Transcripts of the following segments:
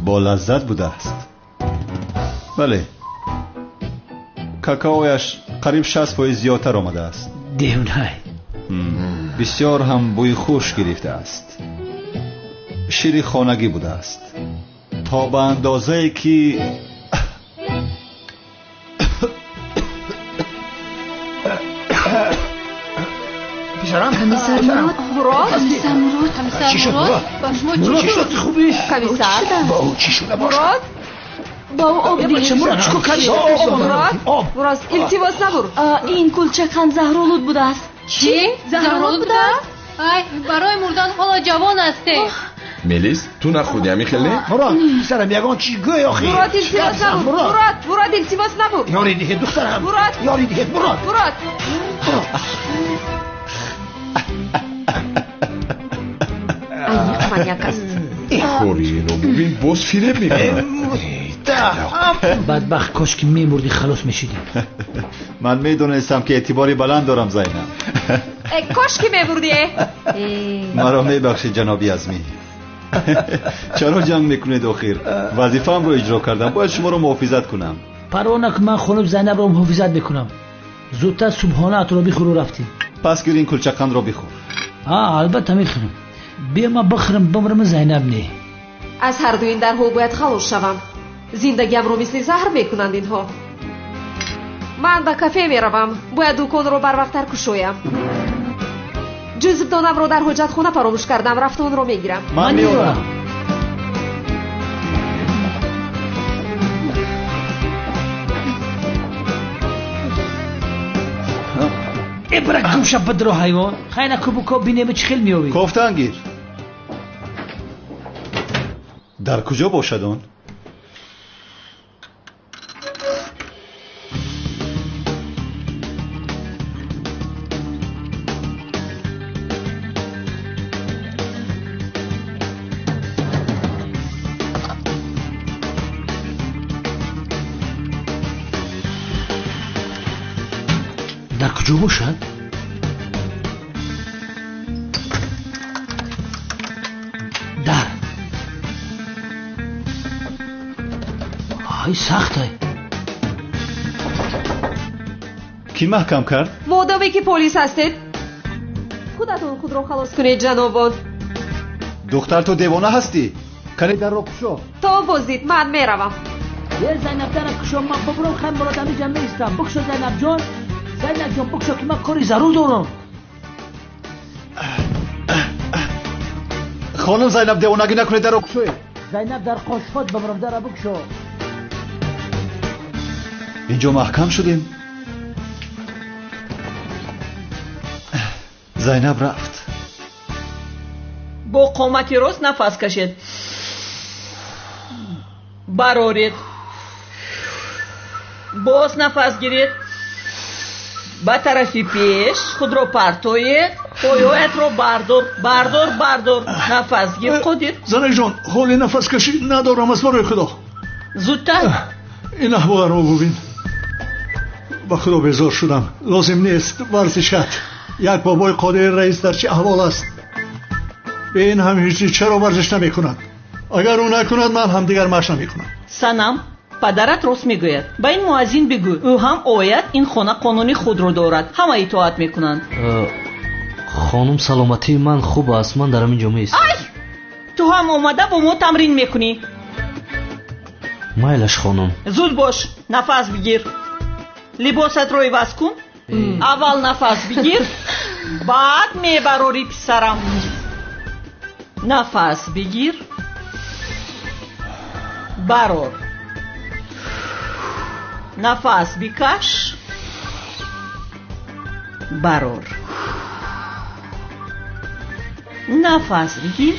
با لذت بوده است. بله، کاکائویش قریب 60% زیادتر آمده است. دیونای بسیار هم بوی خوش گرفته است. شیر خانگی بوده است تا به اندازه‌ای که بیچارم کمیسر مراد چی شد مراد؟ چی شد خوبی؟ کمیسر با او چی شده باشه؟ مراد با او آب دیگه مراد چکو کردی؟ مراد التباس نبر. این کلچکان زهرآلود بوده است. چی؟ زهرآلود بوده است؟ برای مردن حالا جوان هستی. ملیس تو نخودی همی خیلی؟ مراد سرم یگان چی گوی آخی؟ مراد التباس نبر. مراد التباس نبر. یاری دیگه دخترم. مراد یاری دیگه مراد. منیک است. خوری اینو ببین باز فیلم میکنم. بدبخت کاش که میمردی خلاص میشیدی. من میدونستم که اعتباری بلند دارم زینب. کاش که میبردی. مرا میبخشید جنابی عزمی. چرا جنگ میکنید آخر؟ وظیفه‌ام رو اجرا کردم، باید شما رو محافظت کنم. پروا نکن، من خانم زینب رو محافظت میکنم. زودتر صبحانه اترابی خورو رفتیم. پس گیر این کلچقند رو بخور. البته میخورم. بیا ما بخورم بمرم زینب نه. از هر دو این درها باید خلاص شوم. زندگیم رو مثل زهر میکنند اینها. من به کافه میروم، باید دکان رو بر وقت کشویم. جزب دانم رو در حجت خونه فراموش کردم، رفت اون رو میگیرم. من میورم. ابرک کم شب بدرو حیوان خیلی کبوکا بینیم چی خیل میوی. کفتن گیر. در کجا باشد اون؟ در کجا باشد؟ در ای سخته. کی محکم کرد؟ وادامی که پلیس هستید. خودتون خود رو خلاص کنید جنابان. دختر تو دیوانه هستی؟ کنی در رو کشو. تا بازدید من میروم. یه زینب در کشو، من ببرم خیم برادمی جمعه ایستم. بکشو زینب جان. زینب جان بکشو که من کاری ضرور دارم. خانم زینب دیوانگی نکنی در رو کشوی. زینب در قاشفات ببرم در بکشو. اینجا محکم شدیم. زینب رفت. با قامتی راست نفس کشید. برارید. باز نفس گیرید. به طرفی پیش خود رو پرتوید. پایویت رو بردار. نفس گیر خودید. زنه جان حالی نفس کشی ندارم از برای خدا. زودتر. این احوال رو ببین. با خدا بیزار شدم. لازم نیست ورزشت. یک بابای قادر رئیس در چه احوال است؟ به این همیشی چرا ورزش نمی کند؟ اگر او نکند من هم دیگر مش نمی کنم. سنم پدرت راست میگوید. با این مؤذن بگو او هم آید این خانه قانونی خود رو دارد. همه اطاعت میکنند. خانم سلامتی من خوب است، من در اینجا میستم. تو هم اومده با ما تمرین میکنی. مایلش خانم. زود باش، نفس بگیر. لباست رو عوض کن. اول نفس بگیر، بعد میبراری پسرم. نفس بگیر، برار. نفس بکش، برار. نفس بگیر،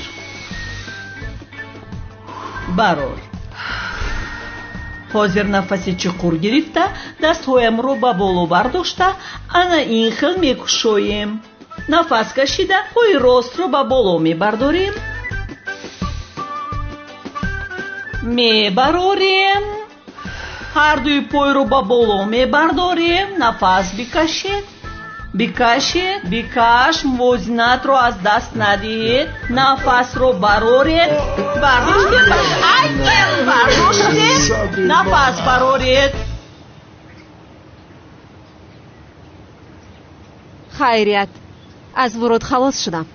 барор. ҳозир нафаси чуқур гирифта, дастҳоямро ба боло бардошта, ана ин хел мекушоем. нафас кашида, пои ростро ба боло мебардорем. мебарорем. ҳар дуи пойро ба боло мебардорем. нафас бикашед. бикашед, бикаш, мувозинатро аз даст надиҳед. нафасро бароред. бардоштед, бардоштед. нафас бароред. хайрият, аз вуруд халос шудам.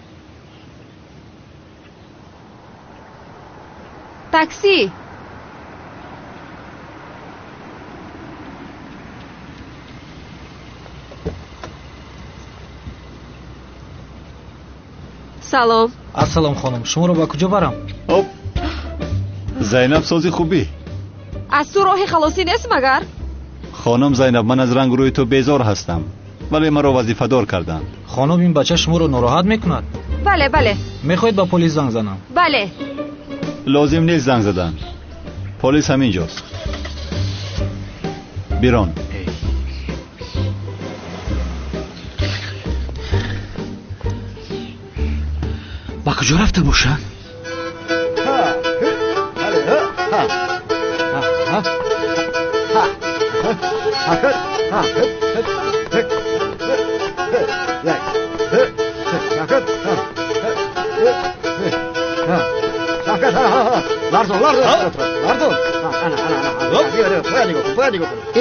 такси. салом. ассалом хонум, шуморо ба куҷо барам? зайнаб сози хубӣ. аз ту роҳи халосӣ нест магар? хонам Зайнаб, ман аз рангу рӯи ту безор ҳастам, вале маро вазифадор карданд. хонум, ин бача шуморо нороҳат мекунад? бале, бале. мехоҳед ба полис занг занам? бале. лозим нест занг задан. полис ҳаминҷост. бирон. ба куҷо рафта бошанд?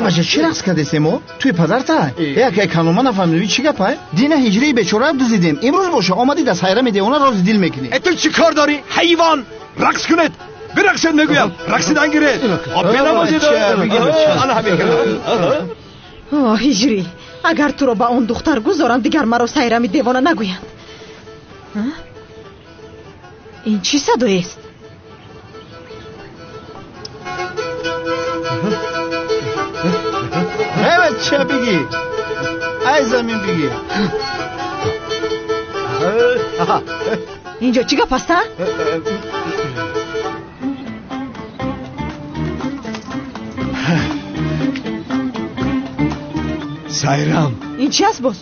бача чӣ рақс кардесемо? туи падартай? яке канома нафаҳмидӣ чӣ гапай? дина ҳиҷрии бечораро дуздидем. имрӯз боша омадид аз ҳайрами девона рози дил мекунӣ. ту чӣ кор дорӣ ҳайвон? рақс кунед, бирақсед мегӯям. рақсидан гиред. бенамозед. ҳиҷрӣ, агар туро ба он духтар гузорам, дигар маро сайрами девона нагӯянд. ин чӣ садоест? ча бигӣ? ай замин бигӣ. инҷо чӣ гап аста? сайрам. ин чӣ аст боз?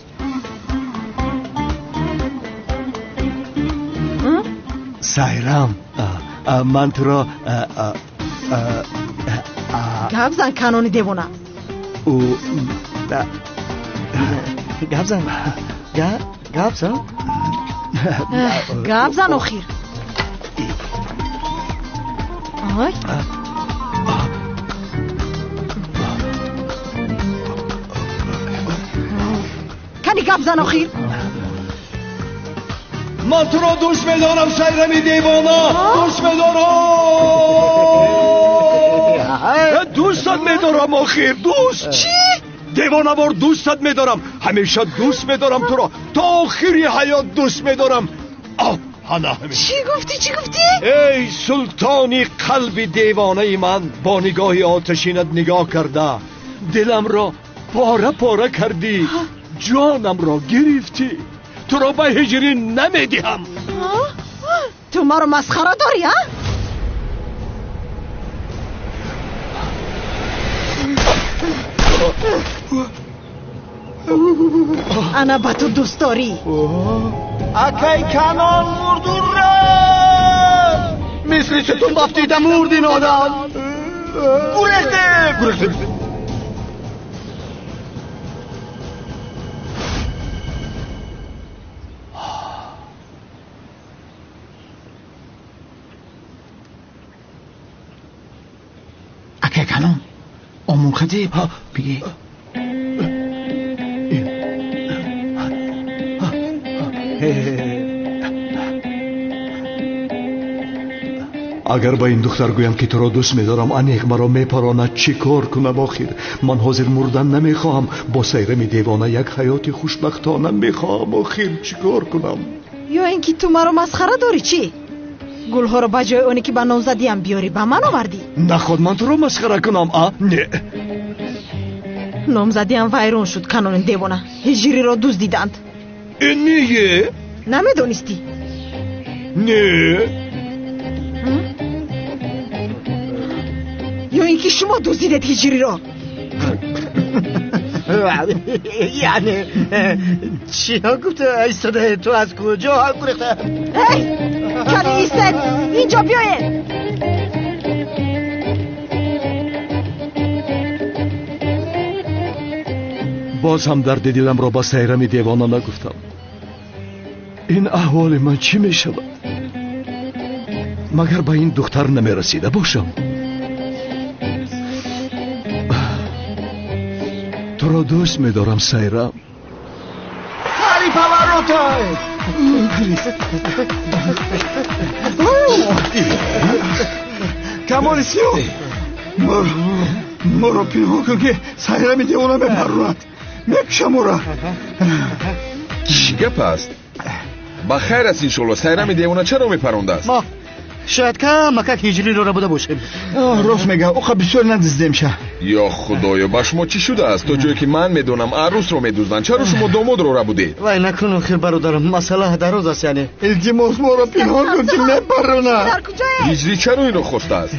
сайрам, ман туро гап зан, канони девона. гап зан. гап зан. гап зан охир. ой. кани гап зан охир. من تو را دوست می‌دارم سیرمی دیوانا. دوست می‌دارم. دوستت می‌دارم آخر. دوست چی؟ دیوانا بار دوستت می‌دارم. همیشه دوست می‌دارم تو را. تا آخری حیات دوست می‌دارم. چی گفتی؟ ای سلطانی قلب دیوانه من، با نگاهی آتشینت نگاه کرده دلم را پاره پاره کردی، جانم را گرفتی. تو را به هجری نمیدیم. تو ما رو مسخره داری ها؟ انا با تو دوست داری. اکی کنان مردون را مثل ستون بافتیده مردین آدم. گرخته. اکی کنان آمون خدیب بگی. اگر با این دختر گویم که تو را دوست می‌دارم، انیق مرا میپراند، چی کار کنم آخر؟ من حاضر مردن نمیخواهم، با سیرم دیوانه یک حیات خوشبختانه میخواهم آخر. چی کار کنم؟ یا اینکه تو ما رو مسخره داری چی؟ گلها رو بجای اونی که با نامزدی هم بیاری با من آوردی؟ نه خود من تو رو مسخره کنم. نه نامزدی هم ویرون شد. کانون دیوانه هجری رو دوست دیدند. نیه؟ نمیدونستی؟ نه اینکه شما دزدیدید هجری رو. یعنی چی ها گفته ایستاده؟ تو از کجا ها گرفته؟ کلی ایستد اینجا بیاید. باز هم درد دلم را با سیرم دیوانه نگفتم. این احوال من چی می شود؟ مگر به این دختر نمی رسیده باشم؟ تو را دوست می دارم سیرم. کاری پاوروتای کمالیسیو ما را پنهان کن که سیرم دیوانه بپرد. میکشم او را. چی گپ است؟ بخیر است انشالله. سیرم دیوانه چرا میپرونده است؟ ما شاید که مکک هجری رو بوده باشیم. راست میگه او خب بسیار ندزدیم شه. یا خدایا با شما چی شده است؟ تا جایی که من میدونم عروس رو میدوزدن، چرا شما داماد رو بودید؟ وای نکن خیر برادرم، مسئله دراز است. یعنی التماس ما را پنهان کن که نپرونه. هجری چرا اینو خواسته است؟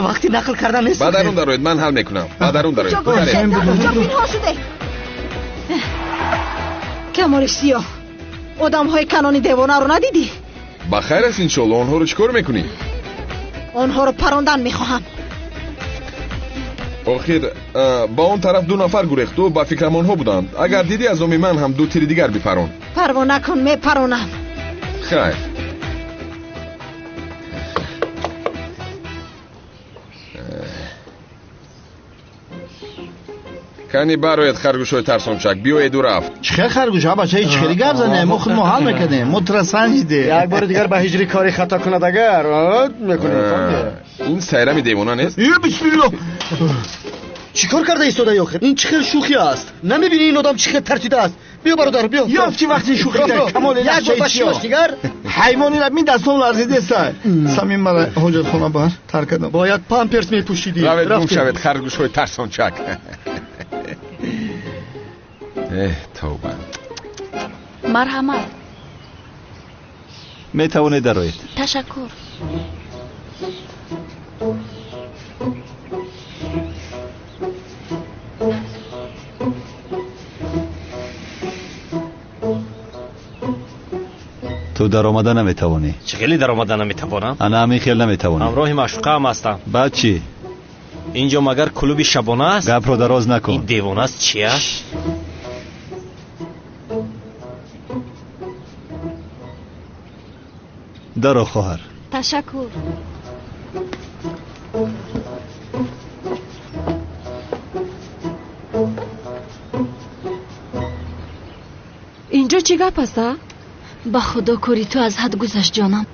وقتی نقل کردن نیست. بعد درون دارید، من حل میکنم. بعد درون دارید. جا پنهان شده. کمالیسیو آدم های کنانی دیوانه رو ندیدی؟ بخیر است انشالله. آنها رو چیکار میکنی؟ آنها رو پراندن میخواهم. آخر با اون طرف 2 نفر گریخت و با فکرم آنها بودند. اگر دیدی از آمی من هم 2 تیر دیگر بپرون. پروا نکن میپرونم. خیر. کنی برایت خرگوشای ترسانچک بیاید و رفت. چه خرگوش ها بچه هیچ خیلی گپ زنه. ما خود محل میکنیم. مترسنجیده. یک بار دیگر به هجری کاری خطا کند اگر میکنیم. این سیرم دیوانه نیست؟ بسم الله. چیکار کرده ایستاده آخر؟ این چه شوخی است؟ نمیبینی این آدم چه ترسیده است؟ بیا برادر بیا. یافتی وقتی شوخی کرد کمال یک دیگر حیوانی را می دستان لرزیده است. سمیم مرا حاجت خانه بر ترک کردم. باید پامپرس میپوشیدی. روید گم شوید خرگوشای ترسانچک. توبه. مرحمت. می توانید درایید. تشکر. تو در آمدن نمی توانی. چگلی در آمدن نمی توانم؟ انا همین خیل نمی توانی. همراه معشوقه هم هستم. بعد چی؟ اینجا مگر کلوب شبانه است؟ گپ را دراز نکن. این دیوانه است چیه؟ درو خواهر. تشکر. اینجا چی گپ است؟ با خدا کاری تو از حد گذشت جانم.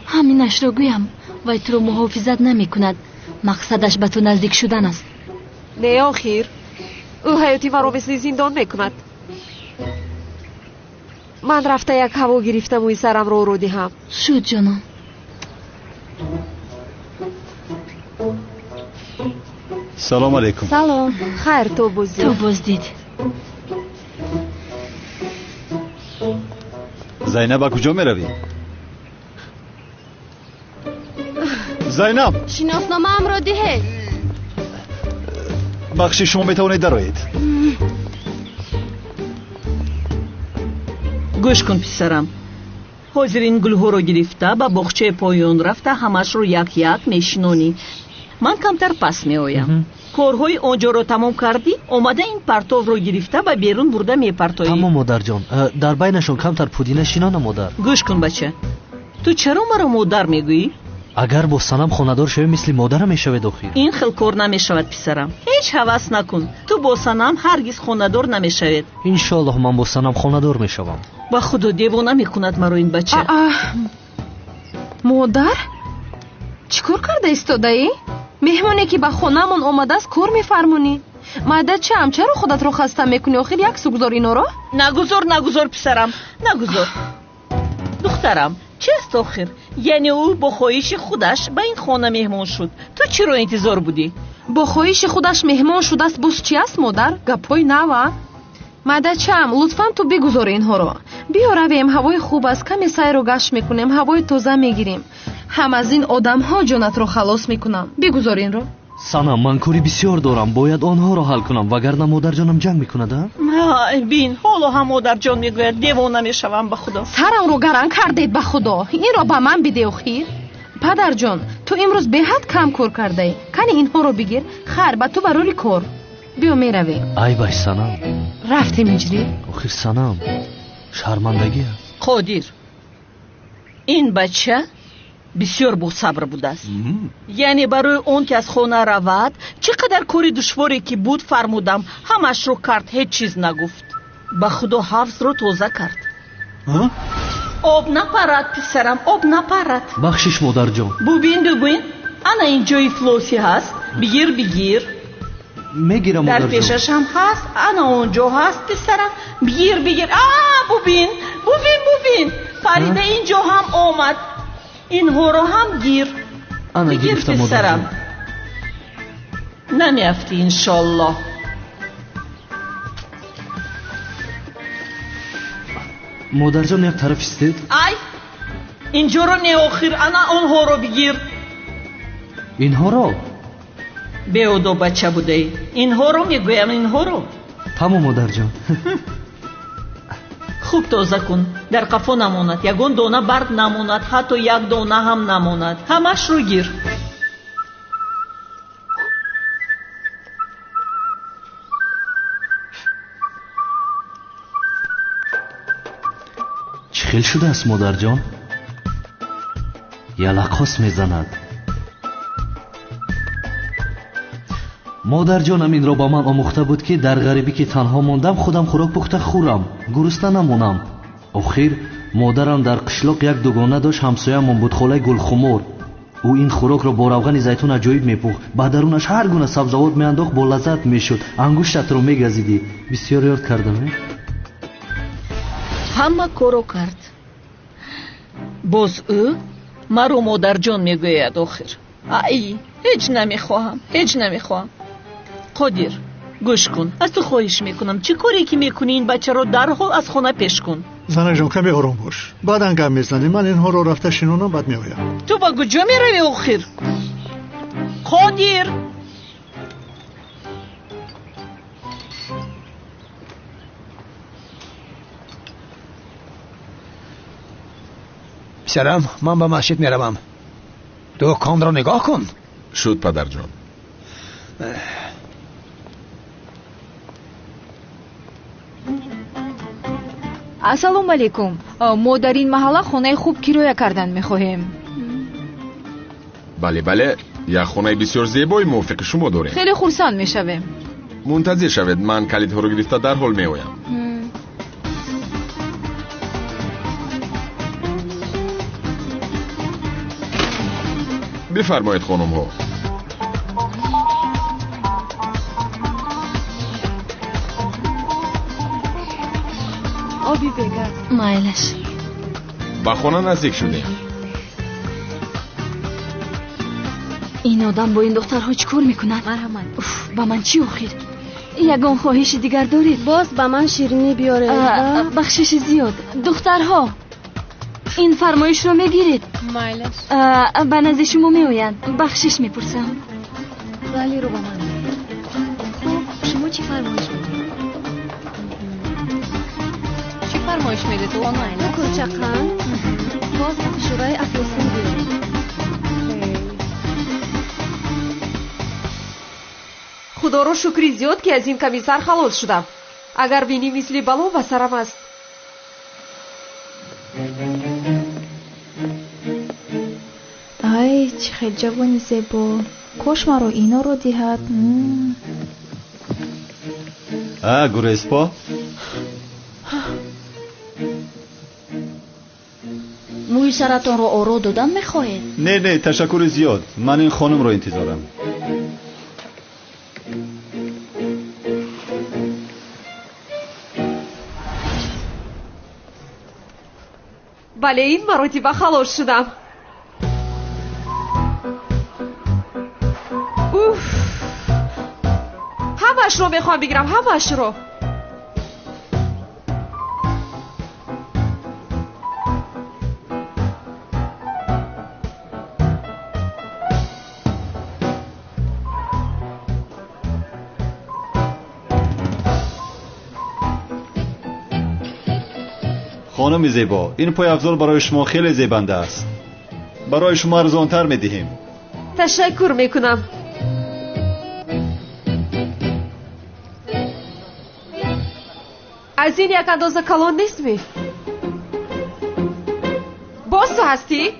همینش رو گویم. وای تو رو محافظت نمی کند. مقصدش به تو نزدیک شدن است. نه آخر او حیاتی مرا مثل زندان میکند. من رفته یک هوا گرفتم و سرم رو دهم. شد جانم. سلام علیکم. سلام. خیر تو بازدید. تو بازدید. زینب کجا می روی؟ زینب شناسنامه ام را ده. بخشی شما می توانید درایید. گوش کن پسرم. حاضر این گلها رو گرفته با باغچه پایان رفته همش رو یک میشنونی. من کمتر پس می آیم. کارهای آنجا رو تمام کردی؟ اومده این پرتو رو گرفته و بیرون برده می پرتایی. تمام مادر جان. در بینشون کمتر پودینه شینانه مادر. گوش کن بچه. تو چرا مرا مادر میگویی؟ اگر با سنم خاندار شوی مثل مادرم میشود آخر. این خیلی کار نمیشود پسرم. هیچ هوس نکن. تو با سنم هرگز خاندار نمیشود. انشالله من با سنم خاندار میشوم. با خدا دیوانه میکند مرا این بچه. مادر؟ چیکار کرده ایستاده ای؟ مهمونی که به خونمون اومده است کار میفرمونی؟ مادر چم چرا خودت رو خسته میکنی؟ آخر یک سوگذار اینا رو؟ نگذار پسرم. نگذار. دخترم چیست آخر؟ یعنی او با خواهش خودش به این خانه مهمان شد. تو چی رو انتظار بودی؟ با خواهش خودش مهمان شده است. بس چی است مادر؟ گپای نوا. مادر چم لطفاً تو بگذار اینها رو. بیا رویم، هوای خوب است. کمی سیر و گشت میکنیم، هوای تازه میگیریم. ҳам аз ин одамҳо ҷонатро халос мекунам. бигузор инро. санам, ман кори бисёр дорам, бояд онҳоро ҳал кунам, вагарна модарҷонам ҷанг мекунад. бин, ҳоло ҳам модарҷон мегӯяд девона мешавам. ба худо сарамро гаран кардед. ба худо инро ба ман биде охир. падарҷон, ту имрӯз беҳад кам кор кардаӣ. кани инҳоро бигир. хайр, ба ту барори кор. биё меравем. ай бай санам, рафтем иҷрӣ. охир санам, шармандагӣ аст. қодир, ин бача бисёр босабр будааст. яъне барои он ки аз хона равад, чӣ қадар кори душворе ки буд фармудам, ҳамашро кард, ҳеҷ чиз нагуфт. ба худо ҳафзро тоза кард. об напарад писарам, об напарад. бахшиш модарҷон. бубин ана ин ҷои флоси ҳаст. бигир мегирам дар модарҷон. пешаш ҳам ҳаст, ана он ҷо ҳаст писарам. бигир бубин фарида ин ҷо ҳам омад. инҳоро ҳам гир. ана бигир гирифтам писарам. модарҷон. намеафтӣ иншоллоҳ. модарҷон як тараф истед. ай инҷоро не охир, ана онҳоро бигир. инҳоро беодоб бача будаӣ. инҳоро мегӯям, инҳоро. тамом модарҷон. хуб тоза кун. дар қафо намонад, ягон дона барг намонад, ҳатто як дона ҳам намонад. ҳамашро гир. чӣ хел шудааст модарҷон? ялақос мезанад. модарҷонам инро ба ман омӯхта буд ки дар ғарибӣ ки танҳо мондам, худам хӯрок пухта хӯрам, гурусна намонам. охир модарам дар қишлоқ як дугона дошт, ҳамсоямон буд, холаи гулхумор. ӯ ин хӯрокро бо равғани зайтун аҷоиб мепӯхт, ба дарунаш ҳар гуна сабзавот меандохт, бо лаззат мешуд. ангуштатро мегазидӣ. бисёр ёд кардам. ҳама корро кард. боз ӯ маро модарҷон мегӯяд. охир ай ҳеҷ намехоҳам. қодир, гӯш кун. аз ту хоҳиш мекунам, чӣ коре ки мекунӣ, ин бачаро дарҳол аз хона пеш кун. занаҷон, каме ором бош. баъдан гап мезанем. ман инҳоро рафта шинонам, баъд меоям. ту ба куҷо меравӣ охир? қодир, писарам, ман ба масҷид меравам. дӯконро нигоҳ кун. шуд падарҷон. ассалому алайкум. мо дар ин маҳалла хонаи хуб кироя кардан мехоҳем. бале, як хонаи бисёр зебои мувофиқи шумо дорем. хеле хурсанд мешавем. мунтазир шавед, ман калидҳоро гирифта дарҳол меоям. бифармоед хонумҳо. оби бегар. майлаш. ба хона наздик шудем. ин одам бо ин духтарҳо чӣ кор мекунад? марҳамат. ба ман чӣ охир? ягон хоҳиши дигар доред? боз ба ман ширинӣ биёред. бахшиши зиёд. духтарҳо, ин фармоишро мегиред? майлаш. ба назди шумо меоянд. бахшиш мепурсам. вале ро ба ман. хуб, шумо чӣ фармоиш медед? чӣ фармоиш медед? майлаш. кӯчақанд. боз фишораи афлосин биёред. худоро шукри зиёд ки аз ин комиссар халос шудам. агар бинӣ мисли бало ба сарам аст. ай чӣ хел ҷавони зебо. кош маро иноро диҳад. гурезпо. мӯи саратонро оро додан мехоҳед? не, ташаккури зиёд. ман ин хонумро интизорам. бале, ин маротиба халос шудам. ҳамашро мехоҳам бигирам, ҳамашро. خانم زیبا، این پای افضل برای شما خیلی زیبنده است. برای شما ارزانتر میدهیم. تشکر میکنم. از این یک اندازه کلان نیست می؟ باز تو هستی؟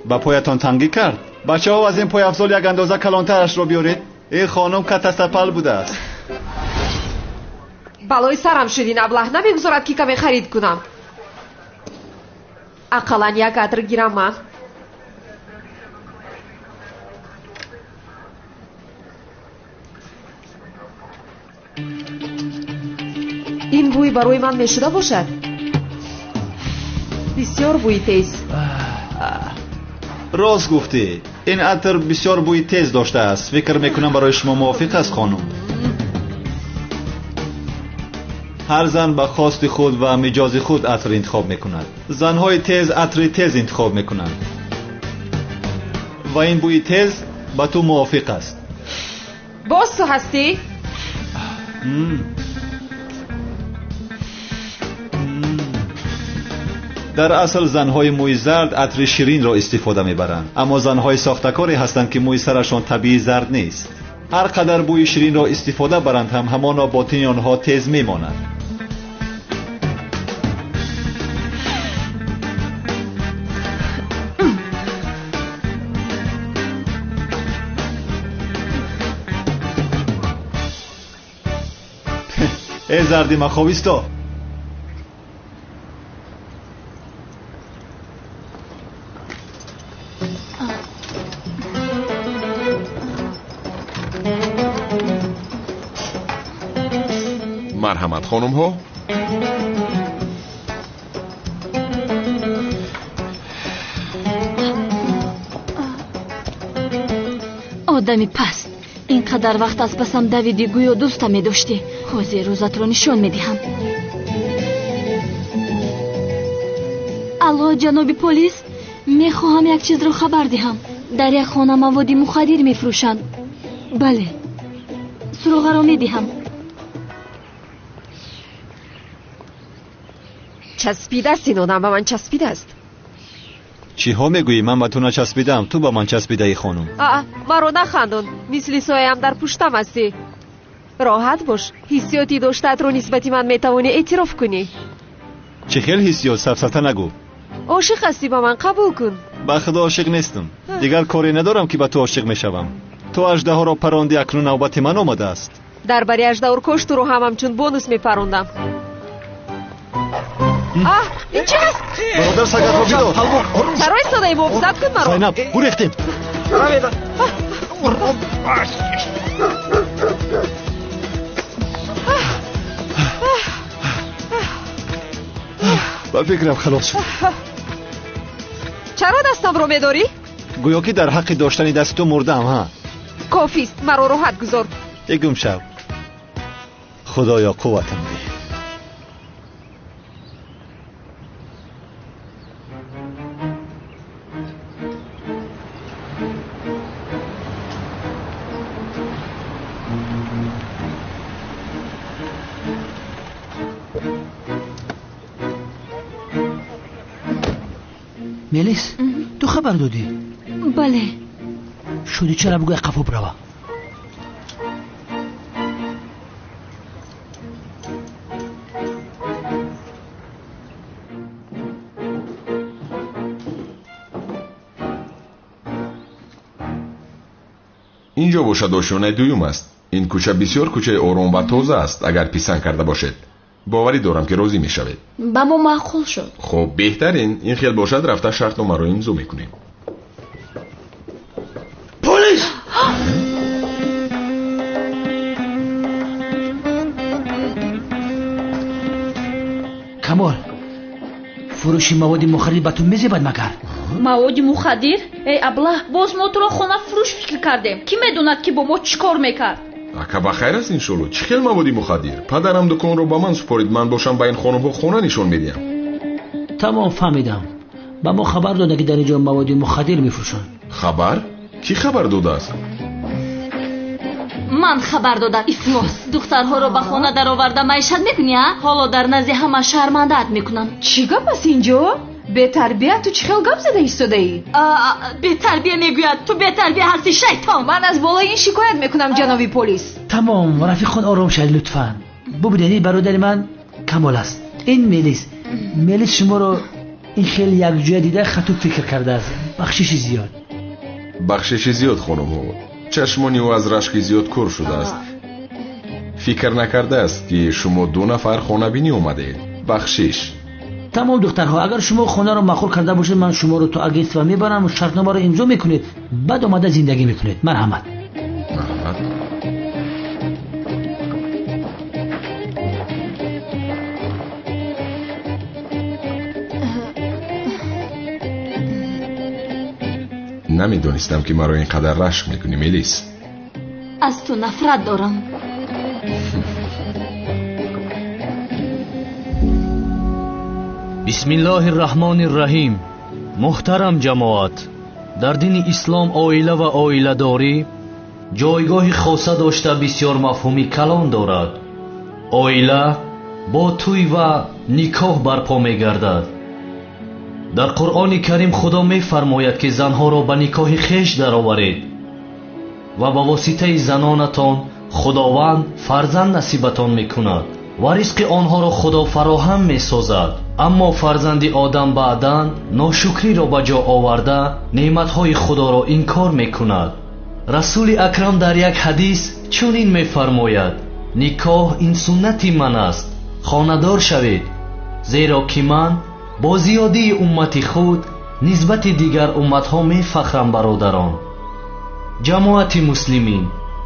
با پایتان تنگی کرد. بچه ها از این پای افضل یک اندازه کلانترش رو بیارید. این خانم کتستپل بوده است. بلای سرم شدین. ابله نمیگذارد که کمی خرید کنم. اقلا یک عطر گیرم من. این بوی برای من میشده باشد. بسیار بوی تیز. راست گفتی. این عطر بسیار بوی تیز داشته است. فکر میکنم برای شما موافق است خانم. هر زن به خواست خود و مجاز خود عطر انتخاب میکند. زنهای تیز عطر تیز انتخاب میکنند و این بوی تیز به تو موافق است. باز تو هستی؟ در اصل زنهای موی زرد عطر شیرین را استفاده میبرند، اما زنهای ساختکاری هستند که موی سرشان طبیعی زرد نیست. هر قدر بوی شیرین را استفاده برند هم همانا باطن آنها تیز میماند. ای زردی مخاویستا، مرحمت خانم ها. آدمی پست، اینقدر وقت از پسم دویدی گویا دوستم می داشتی. حوزه روزت رو نشان می دهم. الله جناب پلیس، می خواهم یک چیز رو خبر دهم. در یک خانه مواد مخدر می فروشند. بله، سراغ را می دهم. چسبیده است این آدم. به من چسبیده است. چی ها میگویی؟ من به تو نچسبیدم، تو به من چسبیده ای خانم. مرا نخندون. مثل سایه‌ام در پشتم هستی. راحت باش. حسیاتی داشتت رو نسبتی من میتوانی اعتراف کنی. چه خیلی حسیات؟ سفسطه نگو. عاشق هستی به من، قبول کن. به خدا عاشق نیستم. دیگر کاری ندارم که به تو عاشق میشوم. تو اژدها را پراندی، اکنون نوبت من آمده است. در بری اژدها کشت رو هم همچون بونوس میپروندم. این چی هست؟ برادر سگت را بیدار. چرا ایستاده محافظت کن مرا. زینب گریختیم. با فکرم خلاص شد. چرا دستم رو میداری؟ گویا که در حق داشتن دست تو مردم. ها کافیست، مرا راحت گذار. یکم شب. خدایا قوتم ده. ملیس، تو خبر دادی؟ بله. شدی چرا بگوی قفو بروا. اینجا باشد آشیانه دویم است. این کوچه بسیار کوچه آرام و تازه است. اگر پسند کرده باشد باوری دارم که راضی می شوید. با ما معقول شد. خب بهترین این خیال باشد رفته شرط نامه رو امضا میکنیم. پلیس! کمال، فروشی مواد مخدر به تو میزبد مگر؟ مواد مخدر؟ ای ابله، باز ما تو را خانه فروش فکر کردیم. کی میدوند که با ما چیکار میکرد؟ اکا بخیر است انشالله. چه خیل موادی مخدر؟ پدرم دکان رو با من سپارید. من باشم با این خانم ها خونه نشون میدیم. تمام فهمیدم. با ما خبر داده که در اینجا مواد مخدر میفروشن. خبر؟ کی خبر داده است؟ ман хабар додам. Ифлос, духтарҳоро ба хона дароварда маишат мекунӣ? ҳоло дар назди ҳама шармандаат мекунам. чӣ гап аст инҷо? бетарбия ту чӣ хел гап зада истодаӣ? бетарбия мегӯяд, ту бетарбия ҳасти шайтон. ман аз болои ин шикоят мекунам ҷаноби полис. тамом, рафиқон ором шавед лутфан. бубинед бародари ман камол аст. ин мелис шуморо ин хеле якҷоя дида хатуб фикр кардааст. бахшиши зиёд хонумҳо. чашмони ӯ аз рашки зиёд кур шудааст. фикр накардааст ки шумо ду нафар хонабинӣ омадед. бахшиш. тамом духтарҳо, агар шумо хонаро махур карда бошед, ман шуморо то агентство мебарам, шартномаро имзо мекунед, баъд омада зиндагӣ мекунед. марҳамат. намедонистам ки маро ин қадар рашк мекунӣ мелис. аз ту нафрат дорам. бисмиллоҳи роҳмони роҳим. муҳтарам ҷамоат, дар дини ислом оила ва оиладорӣ ҷойгоҳи хоса дошта бисёр мафҳуми калон дорад. оила бо тӯй ва никоҳ барпо мегардад. дар қуръони карим худо мефармояд ки занҳоро ба никоҳи хеш дароваред ва ба воситаи занонатон худованд фарзанд насибатон мекунад ва ризқи онҳоро худо фароҳам месозад. аммо фарзанди одам баъдан ношукриро ба ҷо оварда неъматҳои худоро инкор мекунад. расули акрам дар як ҳадис чунин мефармояд: никоҳ ин суннати ман аст, хонадор шавед, зеро ки ман бо зиёдии уммати худ нисбати дигар умматҳо мефахрам. бародарон, ҷамоати муслимин,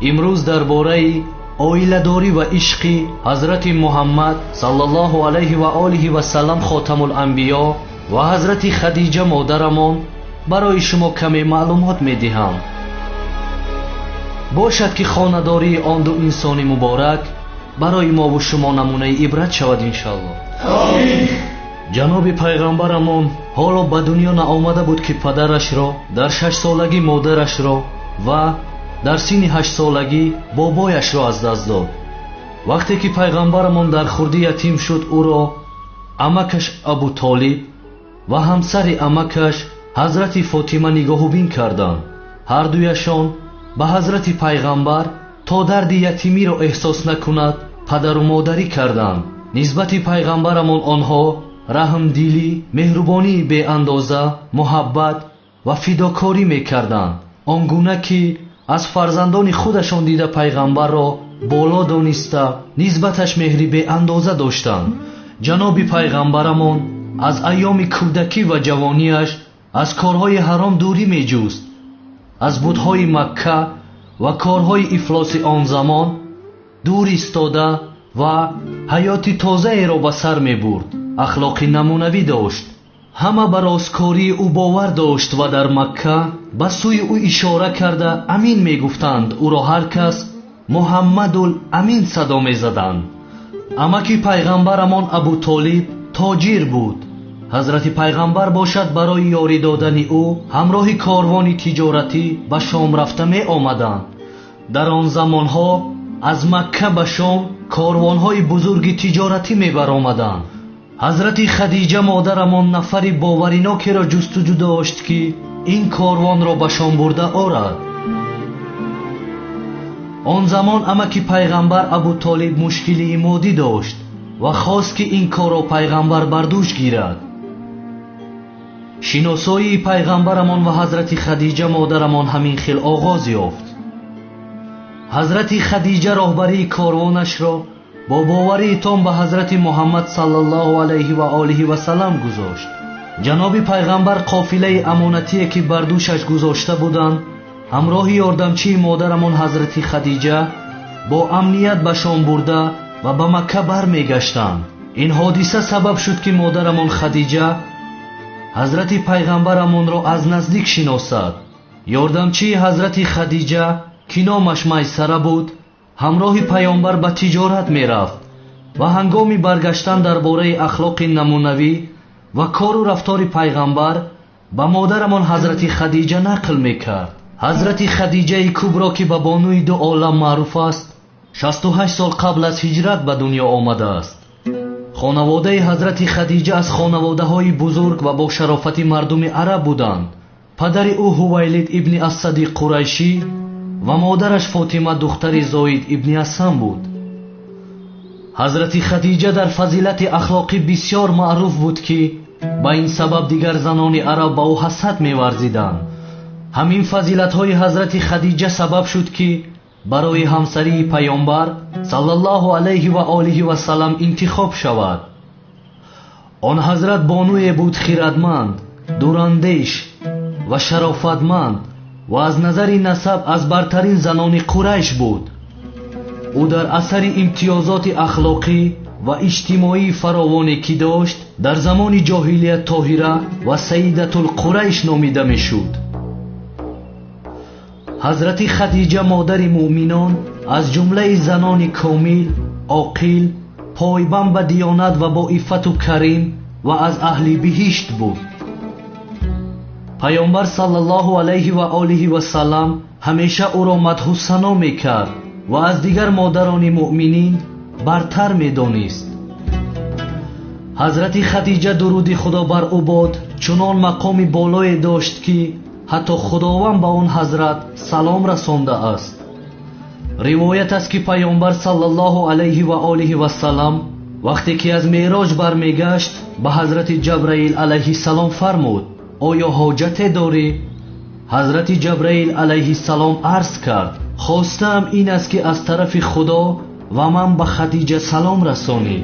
имрӯз дар бораи оиладорӣ ва ишқи ҳазрати муҳаммад саллаллоҳу алайҳи ва олиҳи ва саллам хотамуланбиё ва ҳазрати хадиҷа модарамон барои шумо каме маълумот медиҳам. бошад ки хонадории он ду инсони муборак барои мову шумо намунаи ибрат шавад иншоаллоҳ. амин. ҷаноби пайғамбарамон ҳоло ба дунё наомада буд ки падарашро, дар 6 солагӣ модарашро ва дар синни 8 солагӣ бобояшро аз даст дод. вақте ки пайғамбарамон дар хурдӣ ятим шуд, ӯро амакаш Абу Толиб ва ҳамсари амакаш ҳазрати Фотима нигоҳубин карданд. ҳар дуяшон ба ҳазрати пайғамбар то дарди ятимиро эҳсос накунад падару модарӣ карданд. нисбати пайғамбарамон онҳо раҳмдилӣ, меҳрубонии беандоза, муҳаббат ва фидокорӣ мекарданд, он гуна ки аз фарзандони худашон дида пайғамбарро боло дониста нисбаташ меҳри беандоза доштанд. ҷаноби пайғамбарамон аз айёми кӯдакӣ ва ҷавониаш аз корҳои ҳаром дурӣ меҷуст. аз бутҳои Макка ва корҳои ифлоси он замон дур истода ва ҳаёти тозаеро ба сар мебурд. ахлоқи намунавӣ дошт. ҳама ба росткории ӯ бовар дошт ва дар Макка ба сӯи ӯ ишора карда амин мегуфтанд. ӯро ҳар кас муҳаммадул амин садо мезаданд. амаки пайғамбарамон Абу Толиб тоҷир буд. ҳазрати пайғамбар бошад барои ёрӣ додани ӯ ҳамроҳи корвони тиҷоратӣ ба Шом рафта меомаданд. дар он замонҳо аз Макка ба Шом корвонҳои бузурги тиҷоратӣ мебаромаданд. ҳазрати Хадиҷа модарамон нафари боваринокеро ҷустуҷӯ дошт ки ин корвонро ба Шом бурда орад. он замон амаки пайғамбар Абу Толиб мушкилии моддӣ дошт ва хост ки ин корро пайғамбар бар дӯш гирад. шиносоии пайғамбарамон ва ҳазрати Хадиҷа модарамон ҳамин хел оғоз ёфт. ҳазрати Хадиҷа роҳбарии корвонашро бо боварии том ба ҳазрати Муҳаммад саллаллоҳу алайҳи ва олиҳи ва саллам гузошт. ҷаноби пайғамбар қофилаи амонатие ки бар дӯшаш гузошта буданд, ҳамроҳи ёрдамчии модарамон ҳазрати Хадиҷа бо амният ба Шом бурда ва ба Макка бармегаштанд. ин ҳодиса сабаб шуд ки модарамон Хадиҷа ҳазрати пайғамбарамонро аз наздик шиносад. ёрдамчии ҳазрати Хадиҷа ки номаш Майсара буд, ҳамроҳи паёмбар ба тиҷорат мерафт ва ҳангоми баргаштан дар бораи ахлоқи намунавӣ ва кору рафтори пайғамбар ба модарамон ҳазрати Хадиҷа нақл мекард. ҳазрати хадиҷаи кубро ки ба бонуи ду олам маъруф аст 68 сол қабл аз ҳиҷрат ба дунё омадааст. хонаводаи ҳазрати хадиҷа аз хонаводаҳои бузург ва бошарофати мардуми араб буданд. падари ӯ ҳувайлид ибни ассадиқ қурайшӣ ва модараш фотима духтари зоид ибни асам буд. ҳазрати хадиҷа дар фазилати ахлоқӣ бисёр маъруф буд ки ба ин сабаб дигар занони араб ба ӯ ҳасад меварзиданд. ҳамин фазилатҳои ҳазрати хадиҷа сабаб шуд ки барои ҳамсарии паёнбар саллаллоҳу алайҳи ва олиҳи ва саллам интихоб шавад. он ҳазрат бонуе буд хирадманд, дурандеш ва шарофатманд ва аз назари насаб аз бартарин занони қурайш буд. ӯ дар асари имтиёзоти ахлоқӣ ва иҷтимоии фаровоне ки дошт дар замони ҷоҳилият тоҳира ва саидатулқурайш номида мешуд. ҳазрати хадиҷа модари муъминон аз ҷумлаи занони комил, оқил, пойбанд ба диёнат ва бо иффату карим ва аз аҳли биҳишт буд. паёнбар саллаллоҳу алайҳи ва олиҳи ва саллам ҳамеша ӯро мадҳу сано мекард ва аз дигар модарони муъминин бартар медонист. ҳазрати хадиҷа дуруди худо бар ӯ бод чунон мақоми болое дошт ки ҳатто худованд ба он ҳазрат салом расондааст. ривоят аст ки паёнбар саллаллоҳу алайҳи ва олиҳи ва саллам вақте ки аз меъроҷ бармегашт ба ҳазрати ҷабраил алайҳиссалом фармуд: оё ҳоҷате дорӣ? ҳазрати ҷабраил алайҳиссалом арз кард: хостаам ин аст ки аз тарафи худо ва ман ба хадиҷа салом расонӣ.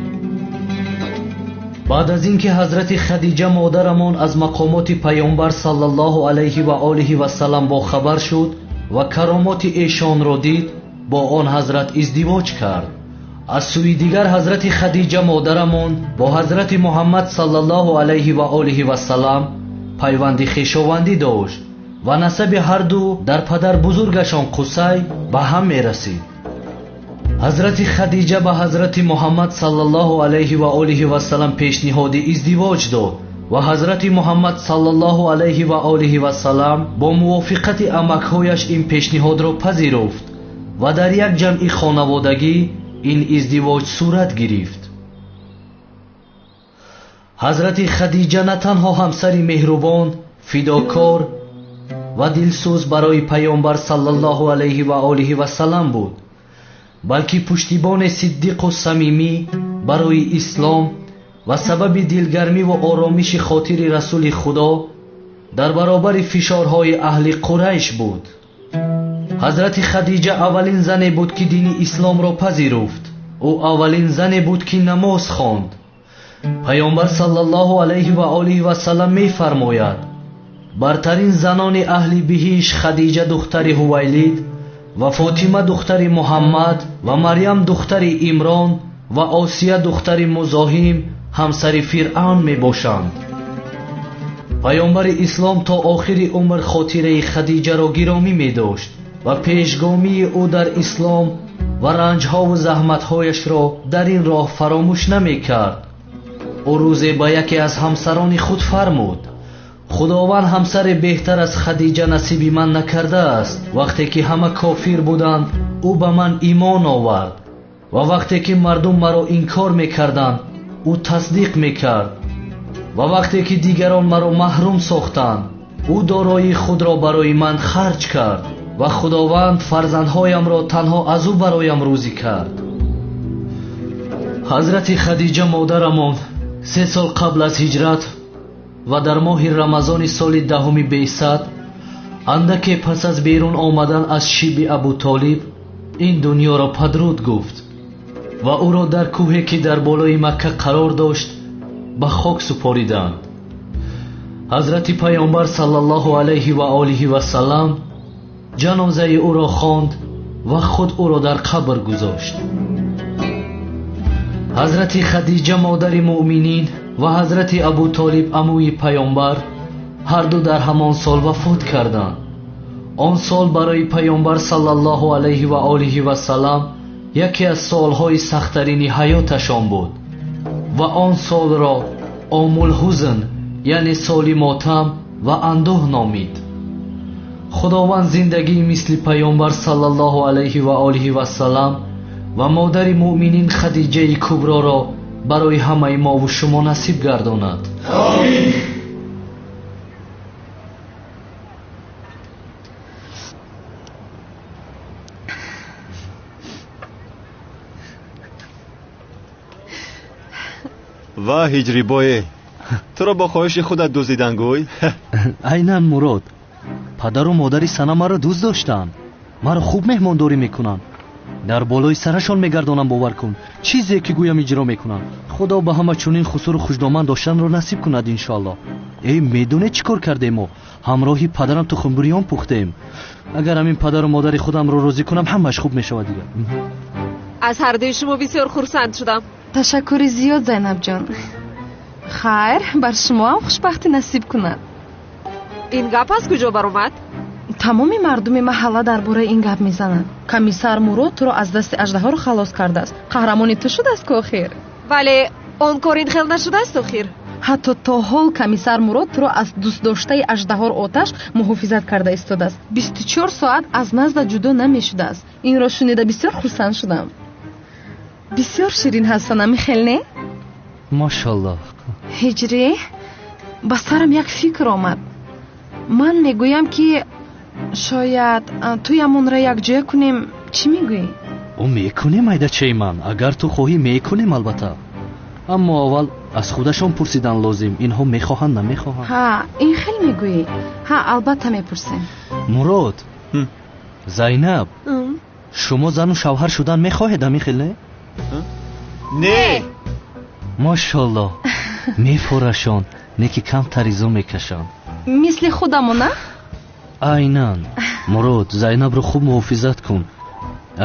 баъд аз ин ки ҳазрати хадиҷа модарамон аз мақомоти паёнбар саллаллоҳу алайҳи ва олиҳи ва саллам бохабар шуд ва каромоти эшонро дид, бо он ҳазрат издивоҷ кард. аз сӯи дигар ҳазрати хадиҷа модарамон бо ҳазрати муҳаммад саллаллоҳу алайҳи ва олиҳи ва саллам пайванди хешовандӣ дошт ва насаби ҳарду дар падар бузургашон Қусай ба ҳам мерасид. ҳазрати хадиҷа ба ҳазрати муҳаммад саллаллоҳу алайҳи ва олиҳи ва саллам пешниҳоди издивоҷ дод ва ҳазрати муҳаммад саллаллоҳу алайҳи ва олиҳи ва саллам бо мувофиқати амакҳояш ин пешниҳодро пазируфт ва дар як ҷамъи хонаводагӣ ин издивоҷ сурат гирифт. ҳазрати хадиҷа на танҳо ҳамсари меҳрубон, фидокор ва дилсӯз барои паёнбар саллаллоҳу алайҳи ва олиҳи ва саллам буд, балки пуштибони сиддиқу самимӣ барои ислом ва сабаби дилгармӣ ва оромиши хотири расули худо дар баробари фишорҳои аҳли қурайш буд. ҳазрати хадиҷа аввалин зане буд ки дини исломро пазируфт. ӯ аввалин зане буд ки намоз хонд. паёнбар саллаллоҳу алайҳи ва олиҳи ва саллам мефармояд: бартарин занони аҳли биҳиш хадиҷа духтари ҳувайлид ва фотима духтари муҳаммад ва марьям духтари имрон ва осия духтари музоҳим ҳамсари фиръавн мебошанд. паёнбари ислом то охири умр хотираи хадиҷаро гиромӣ медошт ва пешгомии ӯ дар ислом ва ранҷҳову заҳматҳояшро дар ин роҳ фаромӯш намекард. ӯ рӯзе ба яке аз ҳамсарони худ фармуд: худованд ҳамсаре беҳтар аз хадиҷа насиби ман накардааст. вақте ки ҳама кофир буданд, ӯ ба ман имон овард ва вақте ки мардум маро инкор мекарданд, ӯ тасдиқ мекард ва вақте ки дигарон маро маҳрум сохтанд, ӯ дороии худро барои ман харҷ кард ва худованд фарзандҳоямро танҳо аз ӯ бароям рӯзӣ кард. ҳазрати хадиҷа модарамон 3 сол қабл аз ҳиҷрат ва дар моҳи рамазони соли 10 беъсат, андаке пас аз берун омадан аз шиби Абу Толиб, ин дунёро падруд гуфт ва ӯро дар кӯҳе ки дар болои Макка қарор дошт ба хок супориданд. ҳазрати паёнбар саллаллоҳу алайҳи ва олиҳи ва саллам ҷанозаи ӯро хонд ва худ ӯро дар қабр гузошт. ҳазрати хадиҷа модари муъминин ва ҳазрати Абу Толиб амӯи паёнбар ҳарду дар ҳамон сол вафот карданд. он сол барои паёнбар саллаллоҳу алайҳи ва олиҳи ва саллам яке аз солҳои сахттарини ҳаёташон буд ва он солро омул ҳузн, яъне соли мотам ва андӯҳ номид. خداوند زندگی مثل پیامبر صلی الله علیه و آله و سلام و مادر مؤمنین خدیجه کبرا را برای همه ما و شما نصیب گرداند. آمین. و هجری بای تو را با خواهش خودت دزدیدن گوی؟ عیناً مراد، پدر و مادری سنا مرا دوست داشتن، مرا خوب مهمانداری میکنن، در بالای سرشان میگردانم. باور کن چیزی که گویم اجرا میکنن. خدا به همه چنین خسور و خوشدامن داشتن را نصیب کند انشالله. ای میدونه چیکار کردیم ما؟ همراهی پدرم تو خنبریان پختیم. اگر همین پدر و مادر خودم رو راضی کنم همش خوب میشود دیگه. از هر دوی شما بسیار خرسند شدم. تشکر زیاد زینب جان. خیر، بر شما هم خوشبختی نصیب کند. این گپ از کجا برآمد؟ тамоми мардуми маҳалла дар бораи ин гап мезананд. комиссар мурод туро аз дасти аждаҳоро халос кардааст. қаҳрамони ту шудааст ки охир. вале он кор ин хел нашудааст охир. ҳатто то ҳол комиссар мурод туро аз дӯстдоштаи аждаҳор оташ муҳофизат карда истодааст. 24 соат аз назда ҷудо намешудааст. инро шунида бисёр хурсанд шудам. бисёр ширин ҳастан амихел не? машаллоҳ. ҳиҷрӣ, ба сарам як фикр омад. ман мегӯям ки шояд туямонро якҷоя кунем. чӣ мегӯӣ? о мекунем айдачаи ман, агар ту хоҳӣ мекунем албатта. аммо аввал аз худашон пурсидан лозим, инҳо мехоҳанд намехоҳанд. ҳа, ин хел мегӯӣ. ҳа, албатта мепурсем. мурод, зайнаб, шумо зану шавҳар шудан мехоҳед амихел не? не. машаллоҳ, мефорашон, не ки камтар изо мекашанд. мисли худамона? айнан. мурод, зайнабро хуб муҳофизат кун.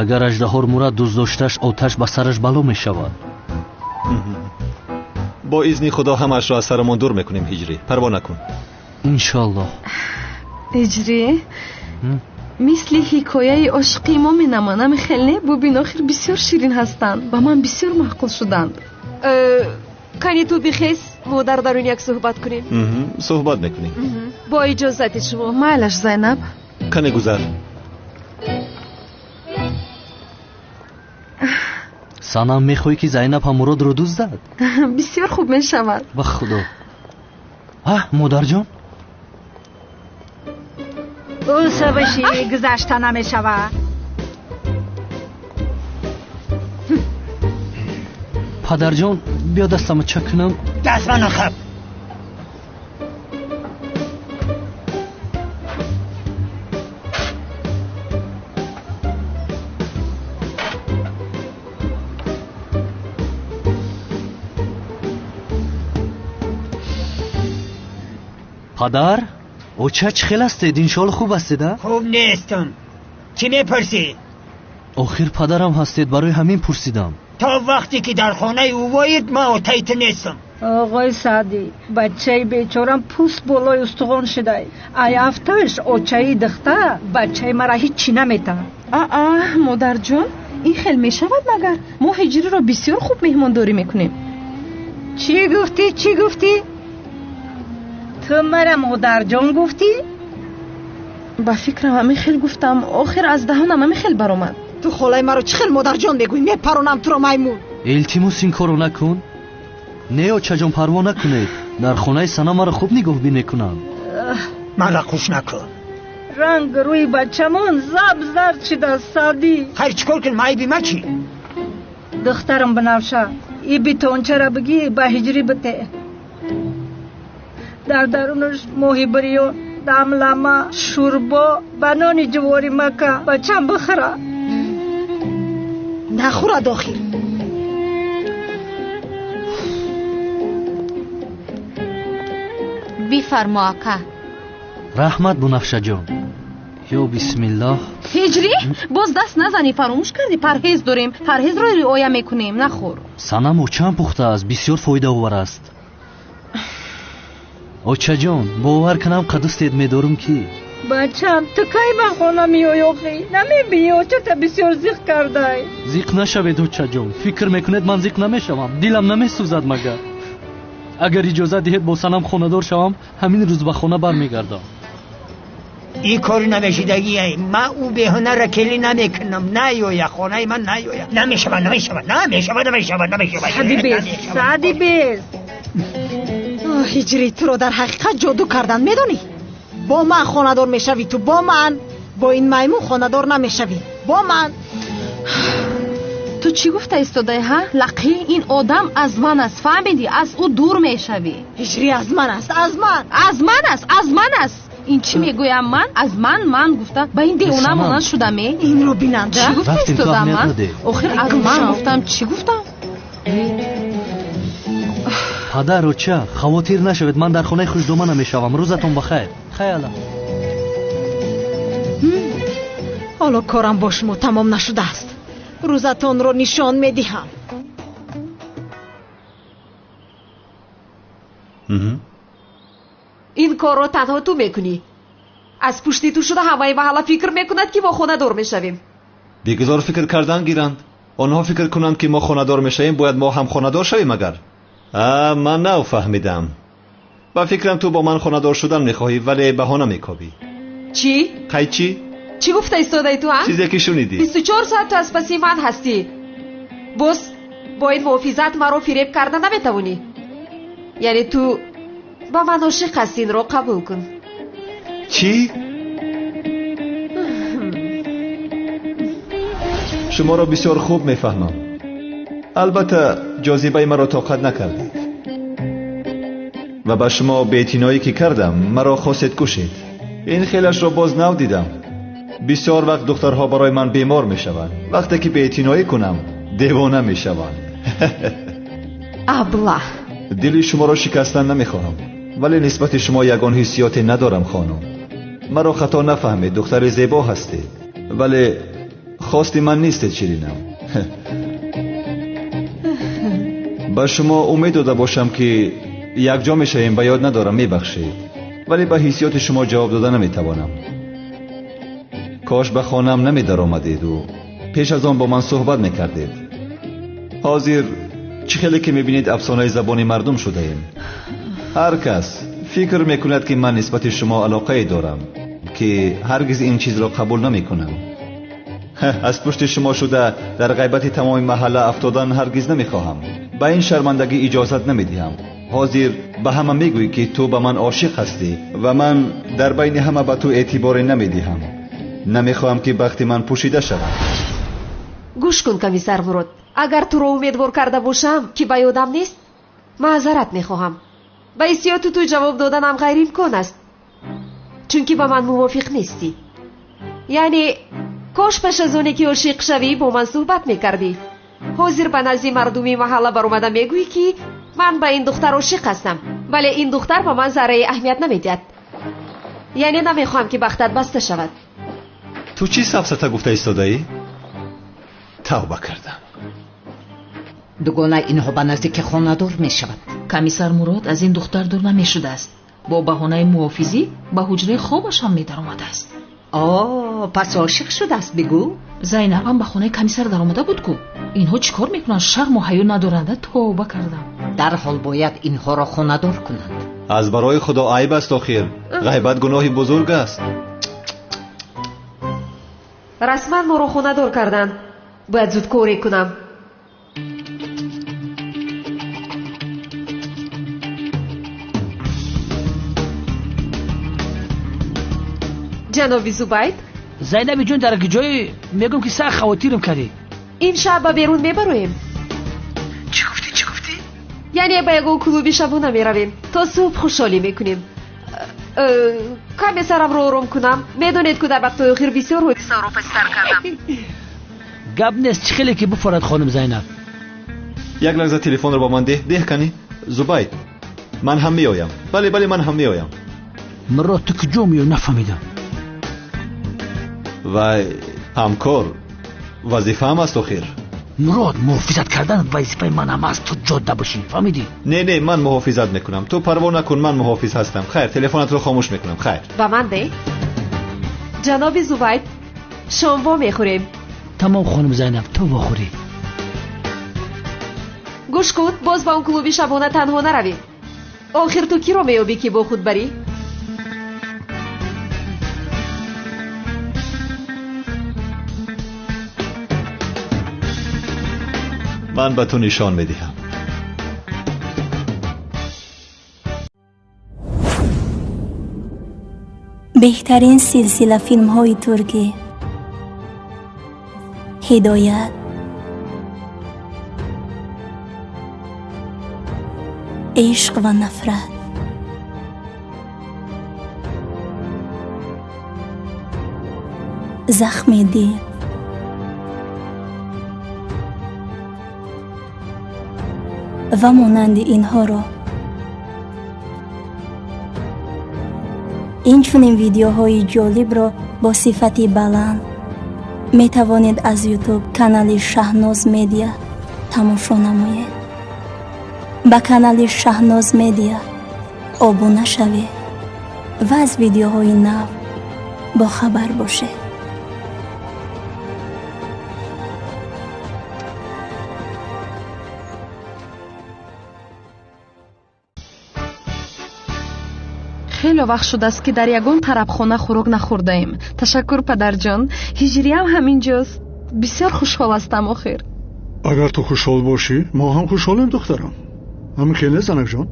агар аждаҳор мурад дӯздошташ оташ ба сараш бало мешавад. با اذن خدا همش را از سرمان دور میکنیم هجری. پروا نکن. انشالله. هجری مثل حکایه عشقی ما مینمانم خیلی ببین آخر بسیار شیرین هستند. با من بسیار معقول شدند. کنی تو بخیز مادر درون یک صحبت کنیم. صحبت میکنیم. با اجازت شما. مالش زینب. کنی گذر. санам мехоҳӣ ки зайнаб ҳам муродро дӯст дад? бисёр хуб мешавад. ба худо. модарҷон, ӯса бишӣ гузашта намешавад. падарҷон, биё дастамро чак кунам. дастмаро хаб. падар, оча чӣ хел ҳастед? иншоалло хуб ҳастед? хуб нестам. чӣ мепурсӣ? охир падарам ҳастед, барои ҳамин пурсидам. то вақте ки дар хонаи ӯвоед ман отаи ту нестам. оғои саъдӣ, бачаи бечорам пӯст болои устуғон шудай. ай афташ очаи духта бачаи мара ҳичӣ наметавад. модарҷон, ин хел мешавад магар? мо ҳиҷриро бисёр хуб меҳмондорӣ мекунем. чӣ гуфтӣ? تو مرا مادرجان گفتی؟ با فکرم همه خیل گفتم. آخر از دهانم همه خیل برآمد. تو خالای مرا چه خیل مادرجان بگوی؟ میپرونم تو رو میمون. التماس این کارو نکن. نه آچا جان پروا نکنید. در خانه سنا مرا خوب نگاه میکنن. من را خوش نکن. رنگ روی بچمون زرد شده سادی. خیر چیکار کن؟ مای بیمه چی؟ دخترم بنفشه ای بیتون چرا بگی با هجری بته. در درونش موهیبریون، داملما، شوربا، بنانی جواری مکه بچم بخوره. نخوره داخل. بفرما اکا. رحمت بنفشه جان. یا بسم الله. هجری باز دست نزنی، فراموش کردی پرهیز داریم. پرهیز رو رعایت میکنیم. نخور. سنم اوچم پخته است، بسیار فایده آور است. اوچا جان، باور کنم قدوستید میدارم کی؟ بچم تو کی به خانه میای آخی؟ نمیبینی اوچا تا بسیار زیق کرده. زیق نشوید اوچا جان. فکر میکنید من زیق نمیشوم؟ دلم نمیسوزد مگر؟ اگر اجازه دهید با سنم خانه دار شوم همین روز به خانه برمیگردم. این کار نمیشدگی من او بهانه را کلی نمیکنم نیایا خانه من نیایا نمیشود سعدی بیز هجری تو رو در حقیقت جادو کردن میدونی؟ با من خاندار میشوی تو، با من، با این میمون خاندار نمیشوی، با من. تو چی گفته ایستاده ها؟ لقی این آدم از من است، فهمیدی؟ از او دور میشوی. هجری از من است، از من است. این چی میگویم من؟ از من گفتم با این دیوانه مانند شدم. این رو بیننده چی گفته ایستادم من؟ آخر از من گفتم چی گفتم؟ پدر و چه خواتیر نشوید، من در خونه خوش دومه نمیشوم. روزتون بخیر. خیلی حالا کارم با شما تمام نشده است، روزتون رو نشان میدهم. این کار رو تنها تو میکنی. از پشتی تو شده همه محله فکر میکند که ما خونه دار میشویم. بیگذار فکر کردن گیرند. آنها فکر کنند که ما خونه دار میشویم، باید ما هم خونه دار شویم. مگر من نو فهمیدم. با فکرم تو با من خونه دار شدن میخواهی ولی بهانه میکوبی. چی؟ چی گفته ایستاده تو هم؟ چیزی که شنیدی. 24 ساعت تو از پسی من هستی. بس با این محافظت مرا فریب کردن نمیتوانی. یعنی تو با من عاشق هستی، این رو قبول کن. چی؟ شما را بسیار خوب میفهمم. البته جاذبه مرا طاقت نکردید و به شما بی‌اعتنایی که کردم مرا خواستید کشید. این خیلش را باز نو دیدم. بسیار وقت دخترها برای من بیمار میشوند. وقتی که بی‌اعتنایی کنم دیوانه میشوند. ابله. دل شما را شکستن نمیخواهم ولی نسبت شما یگان حسیاتی ندارم خانم. مرا خطا نفهمید، دختر زیبا هستید ولی خواستی من نیستید شیرینم. با شما امید داده باشم که یک جا میشویم، به یاد ندارم، میبخشید ولی به حسیات شما جواب داده نمیتوانم. کاش به خانم نمیدر آمدید و پیش از آن با من صحبت میکردید. حاضر چه خیلی که میبینید افسانه زبانی مردم شده ایم. هر کس فکر میکند که من نسبت شما علاقه دارم که هرگز این چیز را قبول نمیکنم. از پشت شما شده در غیبت تمام محله افتادن هرگز نمیخواهم. به این شرمندگی اجازت نمیدهم. حاضر به همه میگویی که تو به من عاشق هستی و من در بین همه به تو اعتبار نمیدهم. نمیخواهم که بخت من پوشیده شود. گوش کن کمیسر مراد، اگر تو رو امیدوار کرده باشم که به یادم نیست معذرت میخواهم. به حسیات تو جواب دادنم غیر امکان است، چون که با من موافق نیستی. یعنی کاش پس از اونی که عاشق شوی با من صحبت میکردی. حاضر به نزد مردمی محله بر اومده میگویی که من به این دختر عاشق هستم ولی این دختر به من ذره اهمیت نمیدهد. یعنی نمیخوام که بختت بسته شود. تو چی سفسطه گفته ایستاده ای؟ توبه کردم. دوگانه اینها به نزدیک خانه دار می شود. کمیسر مراد از این دختر دور نمی شده است. با بهانه محافظی به حجره خوابش هم می در آمده است. پس عاشق شده است بگو. زینب هم به خانه کمیسر در آمده بود کو. اینها چیکار میکنند؟ شرم و حیا ندارند. توبه کردم. در حال باید اینها را خانه دار کنند. از برای خدا عیب است آخر. غیبت گناهی بزرگ است. رسما ما رو خانه دار کردن، باید زود کاری کنم. جنابی زبید، زینبی جون در جای میگم که سخت خواتیرم کردی. این شب با بیرون میبرویم. چی گفتی؟ یعنی با یکو کلوبی شبونه میرویم تا صبح خوشحالی میکنیم. کمی سرم رو آرام کنم. میدونید که در وقت آخر بسیار حدیث رو پستر کردم. گپ نیست، چی خیلی که بفرد خانم زینب. یک لحظه تلفن رو با من ده کنی. زبید، من هم میایم. بله من هم میایم. مرا تو کجا میای نفهمیدم. و همکار وظیفه هم است آخر. مراد محافظت کردن وظیفه من هم است، تو جاده باشی، فهمیدی؟ نه من محافظت میکنم، تو پروا نکن، من محافظ هستم. خیر، تلفنت رو خاموش میکنم. خیر. و من ده جناب زبید، شام میخوریم. تمام خانم زینب، تو بخوری. گوش کن، باز با اون کلوبی شبانه تنها نرویم. آخر تو کی رو میابی که با خود بری؟ من به تو نشان میدهم. بهترین سلسله فیلم های ترکی، هدایت، عشق و نفرت، زخم دل، و مانند اینها را این چنین ویدیوهای جالب را با صفت بلند می توانید از یوتیوب کانال شهناز مدیا تماشا نمایید. با کانال شهناز مدیا ابونه شوید و از ویدیوهای نو با خبر باشید. خیلی وقت شده است که در یگان طربخانه خوراک نخورده‌ایم. تشکر پدرجان. هجری هم همینجاست. بسیار خوشحال هستم آخر. اگر تو خوشحال باشی ما هم خوشحالیم دخترم. همین خیلی زنک جان.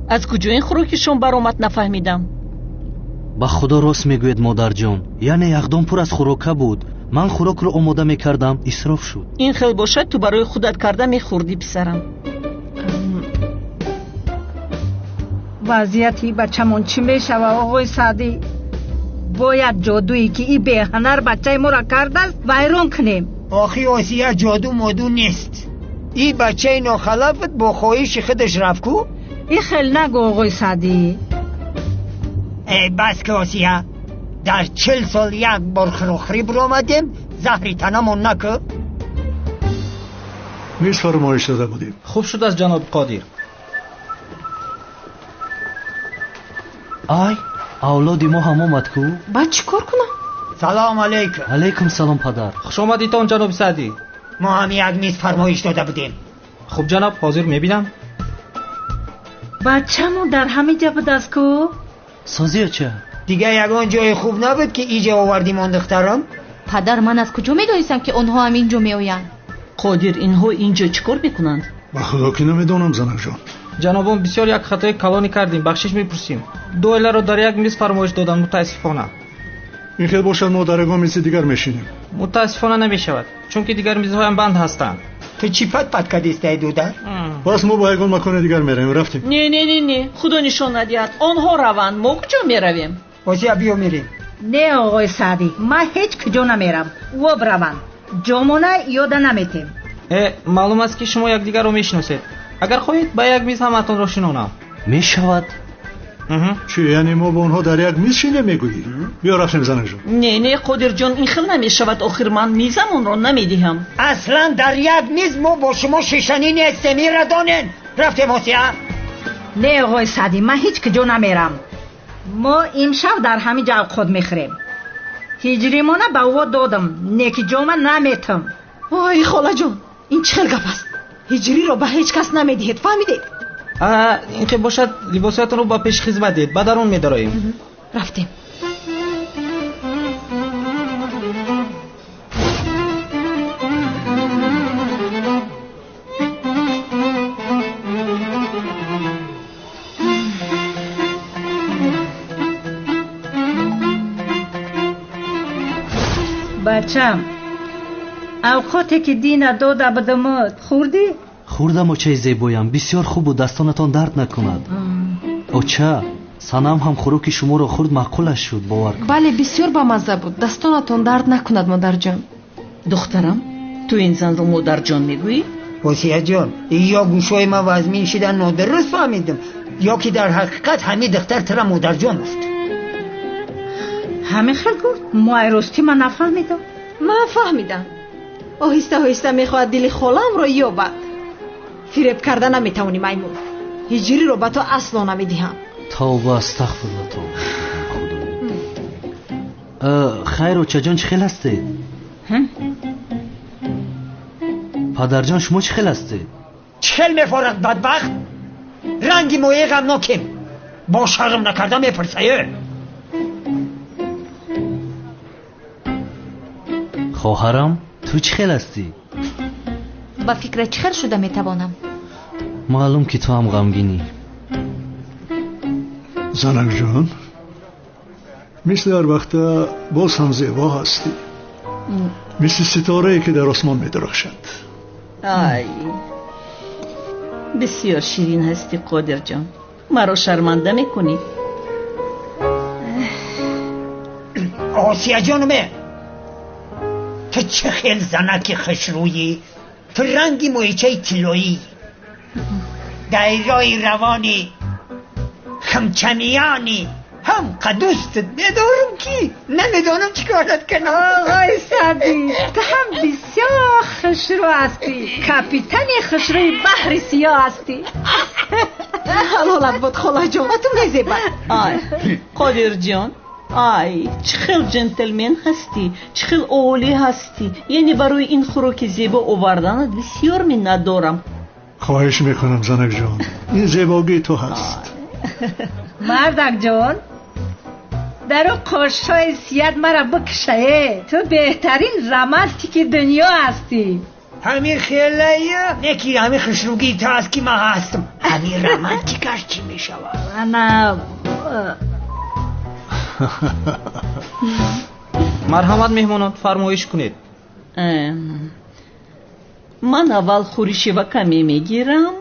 از کجا این خوراکشون برآمد نفهمیدم. با خدا راست میگوید مادر جان، یعنی یخدان پر از خوراکه بود. من خوراک رو آماده میکردم اسراف شد. این خیلی باشد تو برای خودت کرده میخوردی پسرم. وضعیتی بچه‌مون چی میشوه آقای سعدی؟ باید جادویی که این بی‌هنر بچه ما را کرده است ویران کنیم. آخی آسیه جادو مادو نیست. این بچه ناخلافت با خواهش خودش رفت کو؟ این خیلی نگو آقای سعدی. ای بس که آسیه در 40 سال یک بار خروخری برآمدیم زهری تنمون نکه. میز فرمایش داده بودیم. خوب شد از جناب قادر. ای اولادی ما هم آمد کو؟ باید چی کار کنم؟ سلام علیکم. علیکم سلام پدر. خوش آمدید تان جناب سعدی. ما هم یک میز فرمایش داده بودیم. خوب جناب حاضر میبینم. بچه‌مون در همه جا بود است کو؟ سازی چه؟ دیگه یگان جای خوب نبود که اینجا آوردیم آن دخترم. پدر من از کجا میدونستم که آنها هم اینجا میآیند؟ قادر اینها اینجا چیکار میکنند؟ با خدا که نمیدونم زنک جان. جنابم بسیار یک خطای کلانی کردیم، بخشش میپرسیم. دو ایله را در یک میز فرمایش دادن متاسفانه. این خیلی باشد ما در یگان میز دیگر میشینیم. متاسفانه نمیشود چون که دیگر میزهای هم بند هستند. تو چی پت کردیسته دودر؟ بس ما با یگان مکان دیگر میریم. رفتیم. نه خدا نشان ندهد آنها روند، ما کجا میرویم؟ آسیا بیا میریم. نه آقای سعدی من هیچ کجا نمیرم. و بروند جامونه یاد نمیتیم. معلوم است که شما یکدیگر رو میشناسید. اگر خواهید با یک میز همتون را شنونم. میشود؟ چی یعنی ما با اونها در یک میز شینه میگوییم؟ بیا رفتیم زنک جان. نه قادر جان این خیلی نمیشود. آخر من میزمون را نمیدهم. اصلا در یک میز ما با شما شیشنی نیستیم. را دانین. رفتیم آسیا. نه آقای سعدی من هیچ کجا نمیرم. ما امشب در همین جا خود میخوریم. هجری مانه به او دادم نیکی جامه نمیتم. آی خاله جان این چه گپ است؟ هجری رو به هیچ کس نمیدهید فهمیدید؟ این که باشد لباساتون رو با پیش خدمت دید بعد درون میداریم. رفتیم. بچم اوقاتی که دین داده بدمت خوردی؟ خوردم و چه زیبایم. بسیار خوب و دستانتان درد نکند. اوچه سنم هم خوراکی شما را خورد معقولش شد باور کن. بله بسیار با مزه بود. دستانتان درد نکند مادر جان. دخترم تو این زن رو مادر جان میگویی؟ آسیا جان یا گوشای ما وزمین شدن نادرست فهمیدم یا که در حقیقت همین دختر ترا مادر جان است. همه خیلی گفت ما راستی من نفهمیدم. من فهمیدم. آهسته میخواهد دل خالم را یابد. فریب کرده نمیتونی میمون. هجری رو به تو اصلا نمیدهم. توبه استغفرالله. تو خیر و چه جان چه خیل هستی؟ پدر جان شما چه خیل هستی؟ چه خیل میفارد بدبخت؟ رنگی مویه غمناکیم. با شرم نکرده میپرسه. خواهرم تو چه خیل هستی؟ ба фикра чӣ хел шуда метавонам? маълум ки ту ҳам ғамгинӣ. занак ҷон, мисли ҳар вақта боз ҳам зебо ҳастӣ. мисли ситорае ки дар осмон медарахшад. ай бисёр ширин ҳастӣ қодирҷон. маро шарманда мекунӣ. آسیا جانمه تو چه خیل زنکی خشرویی، تو رنگی مویچه تلویی، دایرای روانی همچنیانی، هم قدوستت ندارم کی نمیدانم چی کارت کنم. آقای سعدی تو هم بسیار خشرو هستی، کاپیتان خشروی بحر سیاه هستی. حلالت بود خلا جان، تو مزیبا. آی قادر جان، آی چه خیل جنتلمن هستی، چه خیل اولی هستی. یعنی برای این خوراک زیبا آوردنت بسیار منت دارم. خواهش میکنم زنک جان، این زیباگی تو هست. مردک جان در قاشای سیاد مرا بکشه، تو بهترین رمانتیک دنیا هستی. همین خیلیه نکی همین خشروگی تو هست که من هستم. همین رمانتیکش چی میشود؟ انا марҳамат меҳмонон, фармоиш кунед. ман аввал хӯриши ва каме мегирам,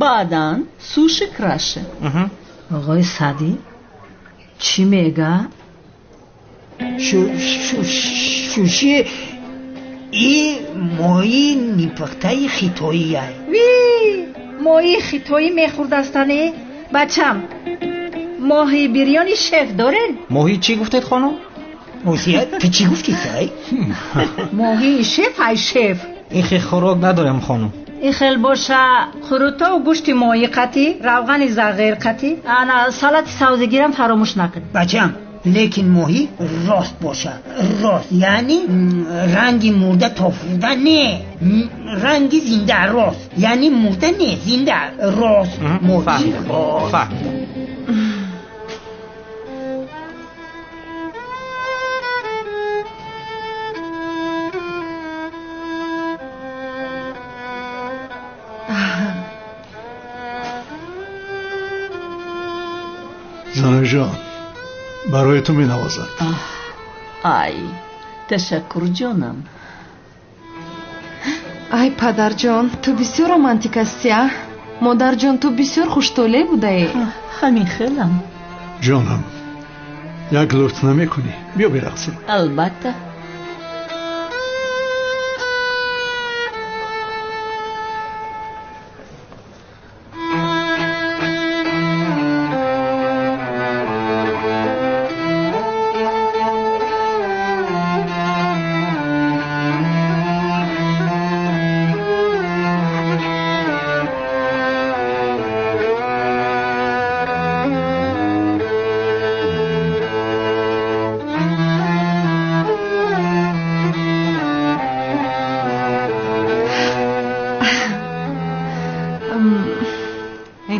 баъдан суши краше. آقای سعدی چی میگه؟ شوشی ای ماهی نیپختای خیتویی های. وی ماهی خیتویی میخوردستانه؟ بچم ماهی بریانی شف دارن؟ ماهی چی گفتید خانم؟ موسیقی تو چی گفتی سای؟ ماهی شف های شف. این خیلی خوراک ندارم خانم. این خیلی باشه خروتا و گوشت ماهی قطی، روغن زغیر قطی، انا سالت سبزیگیرم فراموش نکن. بچم لیکن ماهی راست باشه، راست یعنی رنگی مرده تافروده نه، رنگی زنده راست، یعنی مرده نه زنده راست ماهی راست. زنک جان برای تو می نوازد. ای تشکر جانم. ай падарҷон ту бисёр романтик ҳастӣ. модарҷон ту бисёр хуштоле будаӣ. ҳамин хелам. جانم یک لطف نمی کنی؟ بیا برقصیم. البته.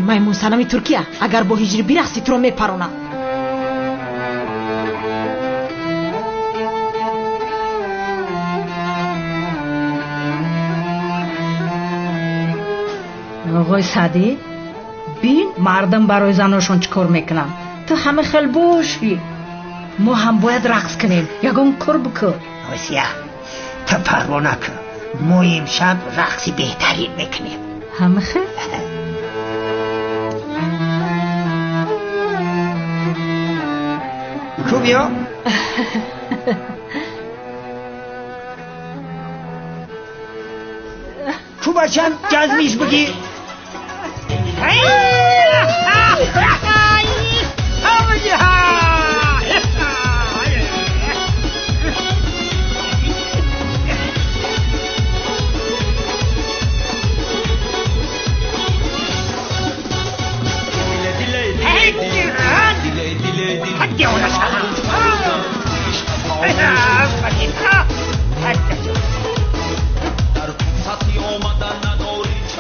маймун санами туркия агар бо ҳиҷрӣ бирақсӣ туро мепаронам. оғои саъдӣ бин мардам барои заношон чӣ кор мекунам. ту ҳама хел бошӣ, мо ҳам бояд рақс кунем. ягон кор бикун. осия ту парво накун, мо имшаб рақси беҳтарин мекунем. ҳама хел خوبیا؟ خوبشم جزمیش بگی.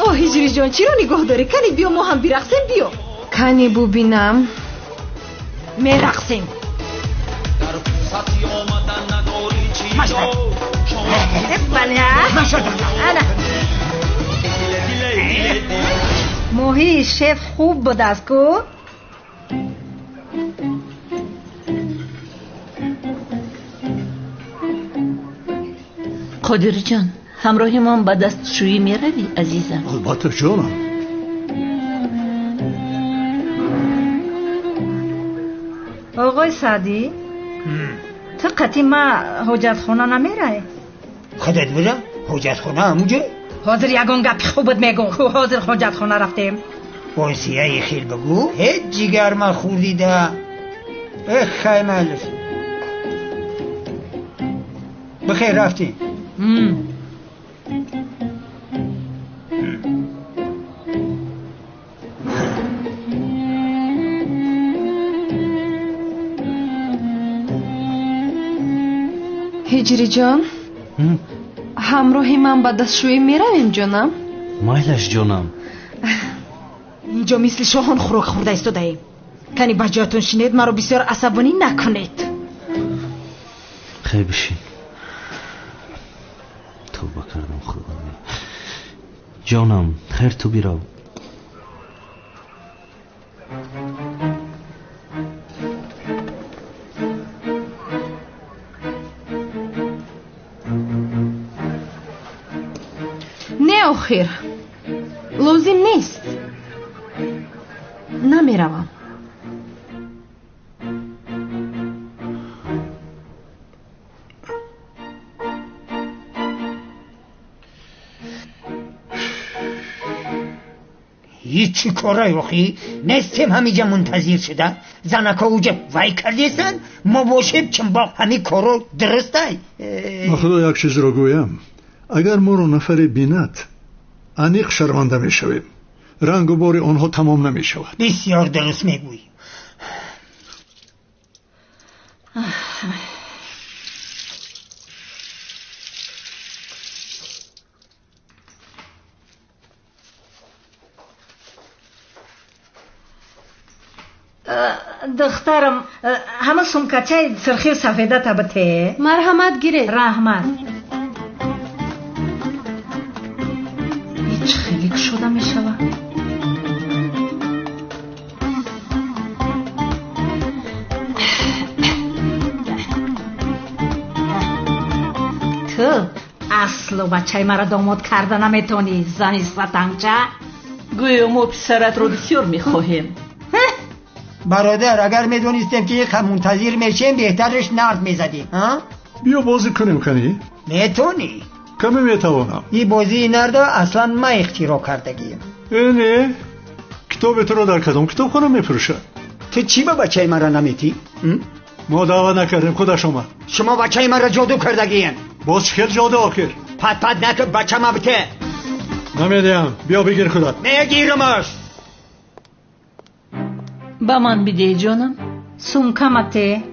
اوه هجری جان چی رو نگاه داری؟ کنی بیا ما هم برقصیم. بیا کنی ببینم. میرقصیم. بله انا موهی شف خوب بود است کو قادر جان همراهی من به دستشویی میروی عزیزم؟ البته جانم. آقای سعدی تو قطعی ما حجت خونه نمیره؟ خودت برم حجت خونه همونجا؟ حاضر یگان گپی خوب بود میگو که حاضر حجت خونه رفتیم. بایسیه خیل بگو هیچ جگر ما خوردی ده خیلی مالف بخیر رفتیم. هجری جان همراهی من به دستشویی میرویم جانم؟ مایلش جانم. اینجا مثل شاهان خوراک خورده ایستاده ایم. کنی بجاتون شنید مرا بسیار عصبانی نکنید. خیلی بشین. توبه کردم خدا. جانم خیر تو بیرو. نه آخر لازم نیست نمیروم. هیچی کارای آخی نستیم همیجا منتظر شده زنکا اوجا وای کردیستن ما باشیم چون با همی کارو درسته. خدا یک چیز رو گویم اگر ما رو نفر بیند انیق شرمنده می شویم رنگ و بار آنها تمام نمی شود. بسیار درست میگویی. دخترم همه سمکچه سرخی سفیده تبته مرحمت گیره رحمت هیچ خیلی شده می شود. تو اصل بچه مرا داماد کرده نمیتونی زنی ستنگچه گویا ما پسرت رو بسیار میخواهیم. برادر اگر میدونستیم که یک منتظر میشیم بهترش نرد میزدیم. بیا بازی کنیم کنی؟ میتونی؟ کمی میتوانم. این بازی نرد اصلا ما اختراع کردگیم. نه کتاب تو رو در کدام کتاب خانم میفروشد؟ تو چی با بچه مرا نمیتی؟ ما دعوت نکردیم خودش آمد. شما بچه مرا جادو کردگیم. باز چکل جادو آخر پت نکن بچه ما بته نمیدیم. بیا بگیر خودت. میگیرمش. با من بده جانم. سمکمته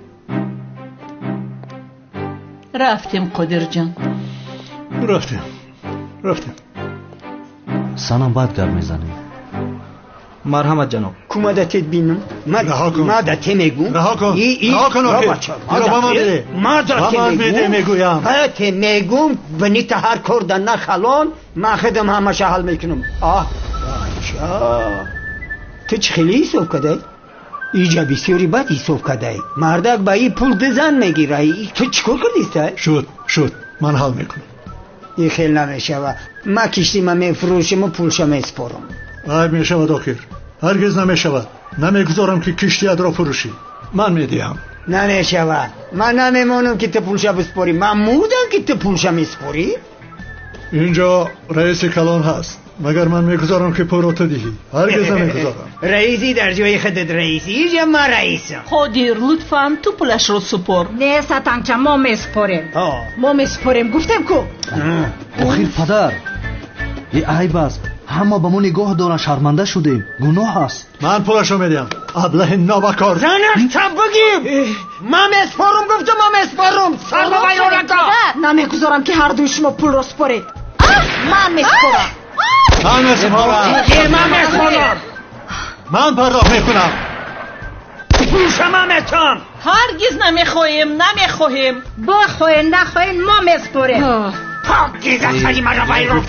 رفتیم قادر جان. رفتیم سنم باید گرم میزنیم. مرحمت جناب. کمدتت بینم رها کن. مادت میگم رها کن آخر مادت میگویم هایت میگم بنیت هر کردن نخلان ما خدم همشه حل میکنم. تو چه خیلی ایسوف کده؟ ایجا بسیاری بد ایسوف کده. مردک با ای پول دزن میگیره. تو چکر کردیسته؟ شد من حل میکنم. این خیلی نمیشه و ما کشتی ما میفروشم و پولشا میسپارم. عیب میشود آخر هرگز نمیشود. نمیگذارم که کشتیت را فروشی. من میدیم. نمیشود. من نمیمونم که تو پولشا بسپاری. من مودم که تو پولشا میسپاری. اینجا رئیس کلان هست مگر من میگذارم که پول را تو دهی؟ هرگز نمیگذارم. رئیسی در جای خودت رئیسی اینجا من رئیسم. قادر لطفاً تو پولش رو سپار. نه ستنگچه ما میسپاریم گفتم کو. آخر پدر این عیب است. همه به ما نگاه دارن شرمنده شدیم. گناه است. من پولشو میدم. ابله نابکار زنش تب بگیم. من میسپارم گفتم من میسپارم. سر به بیرونکا. نمیگذارم که هر دوی شما پول را سپارید. من میسپارم. من پرداخت میکنم. میفروشم همتان. هرگز نمیخواهیم. بخواین نخواین ما میسپریم. پاک دیزه سری مرا باید رو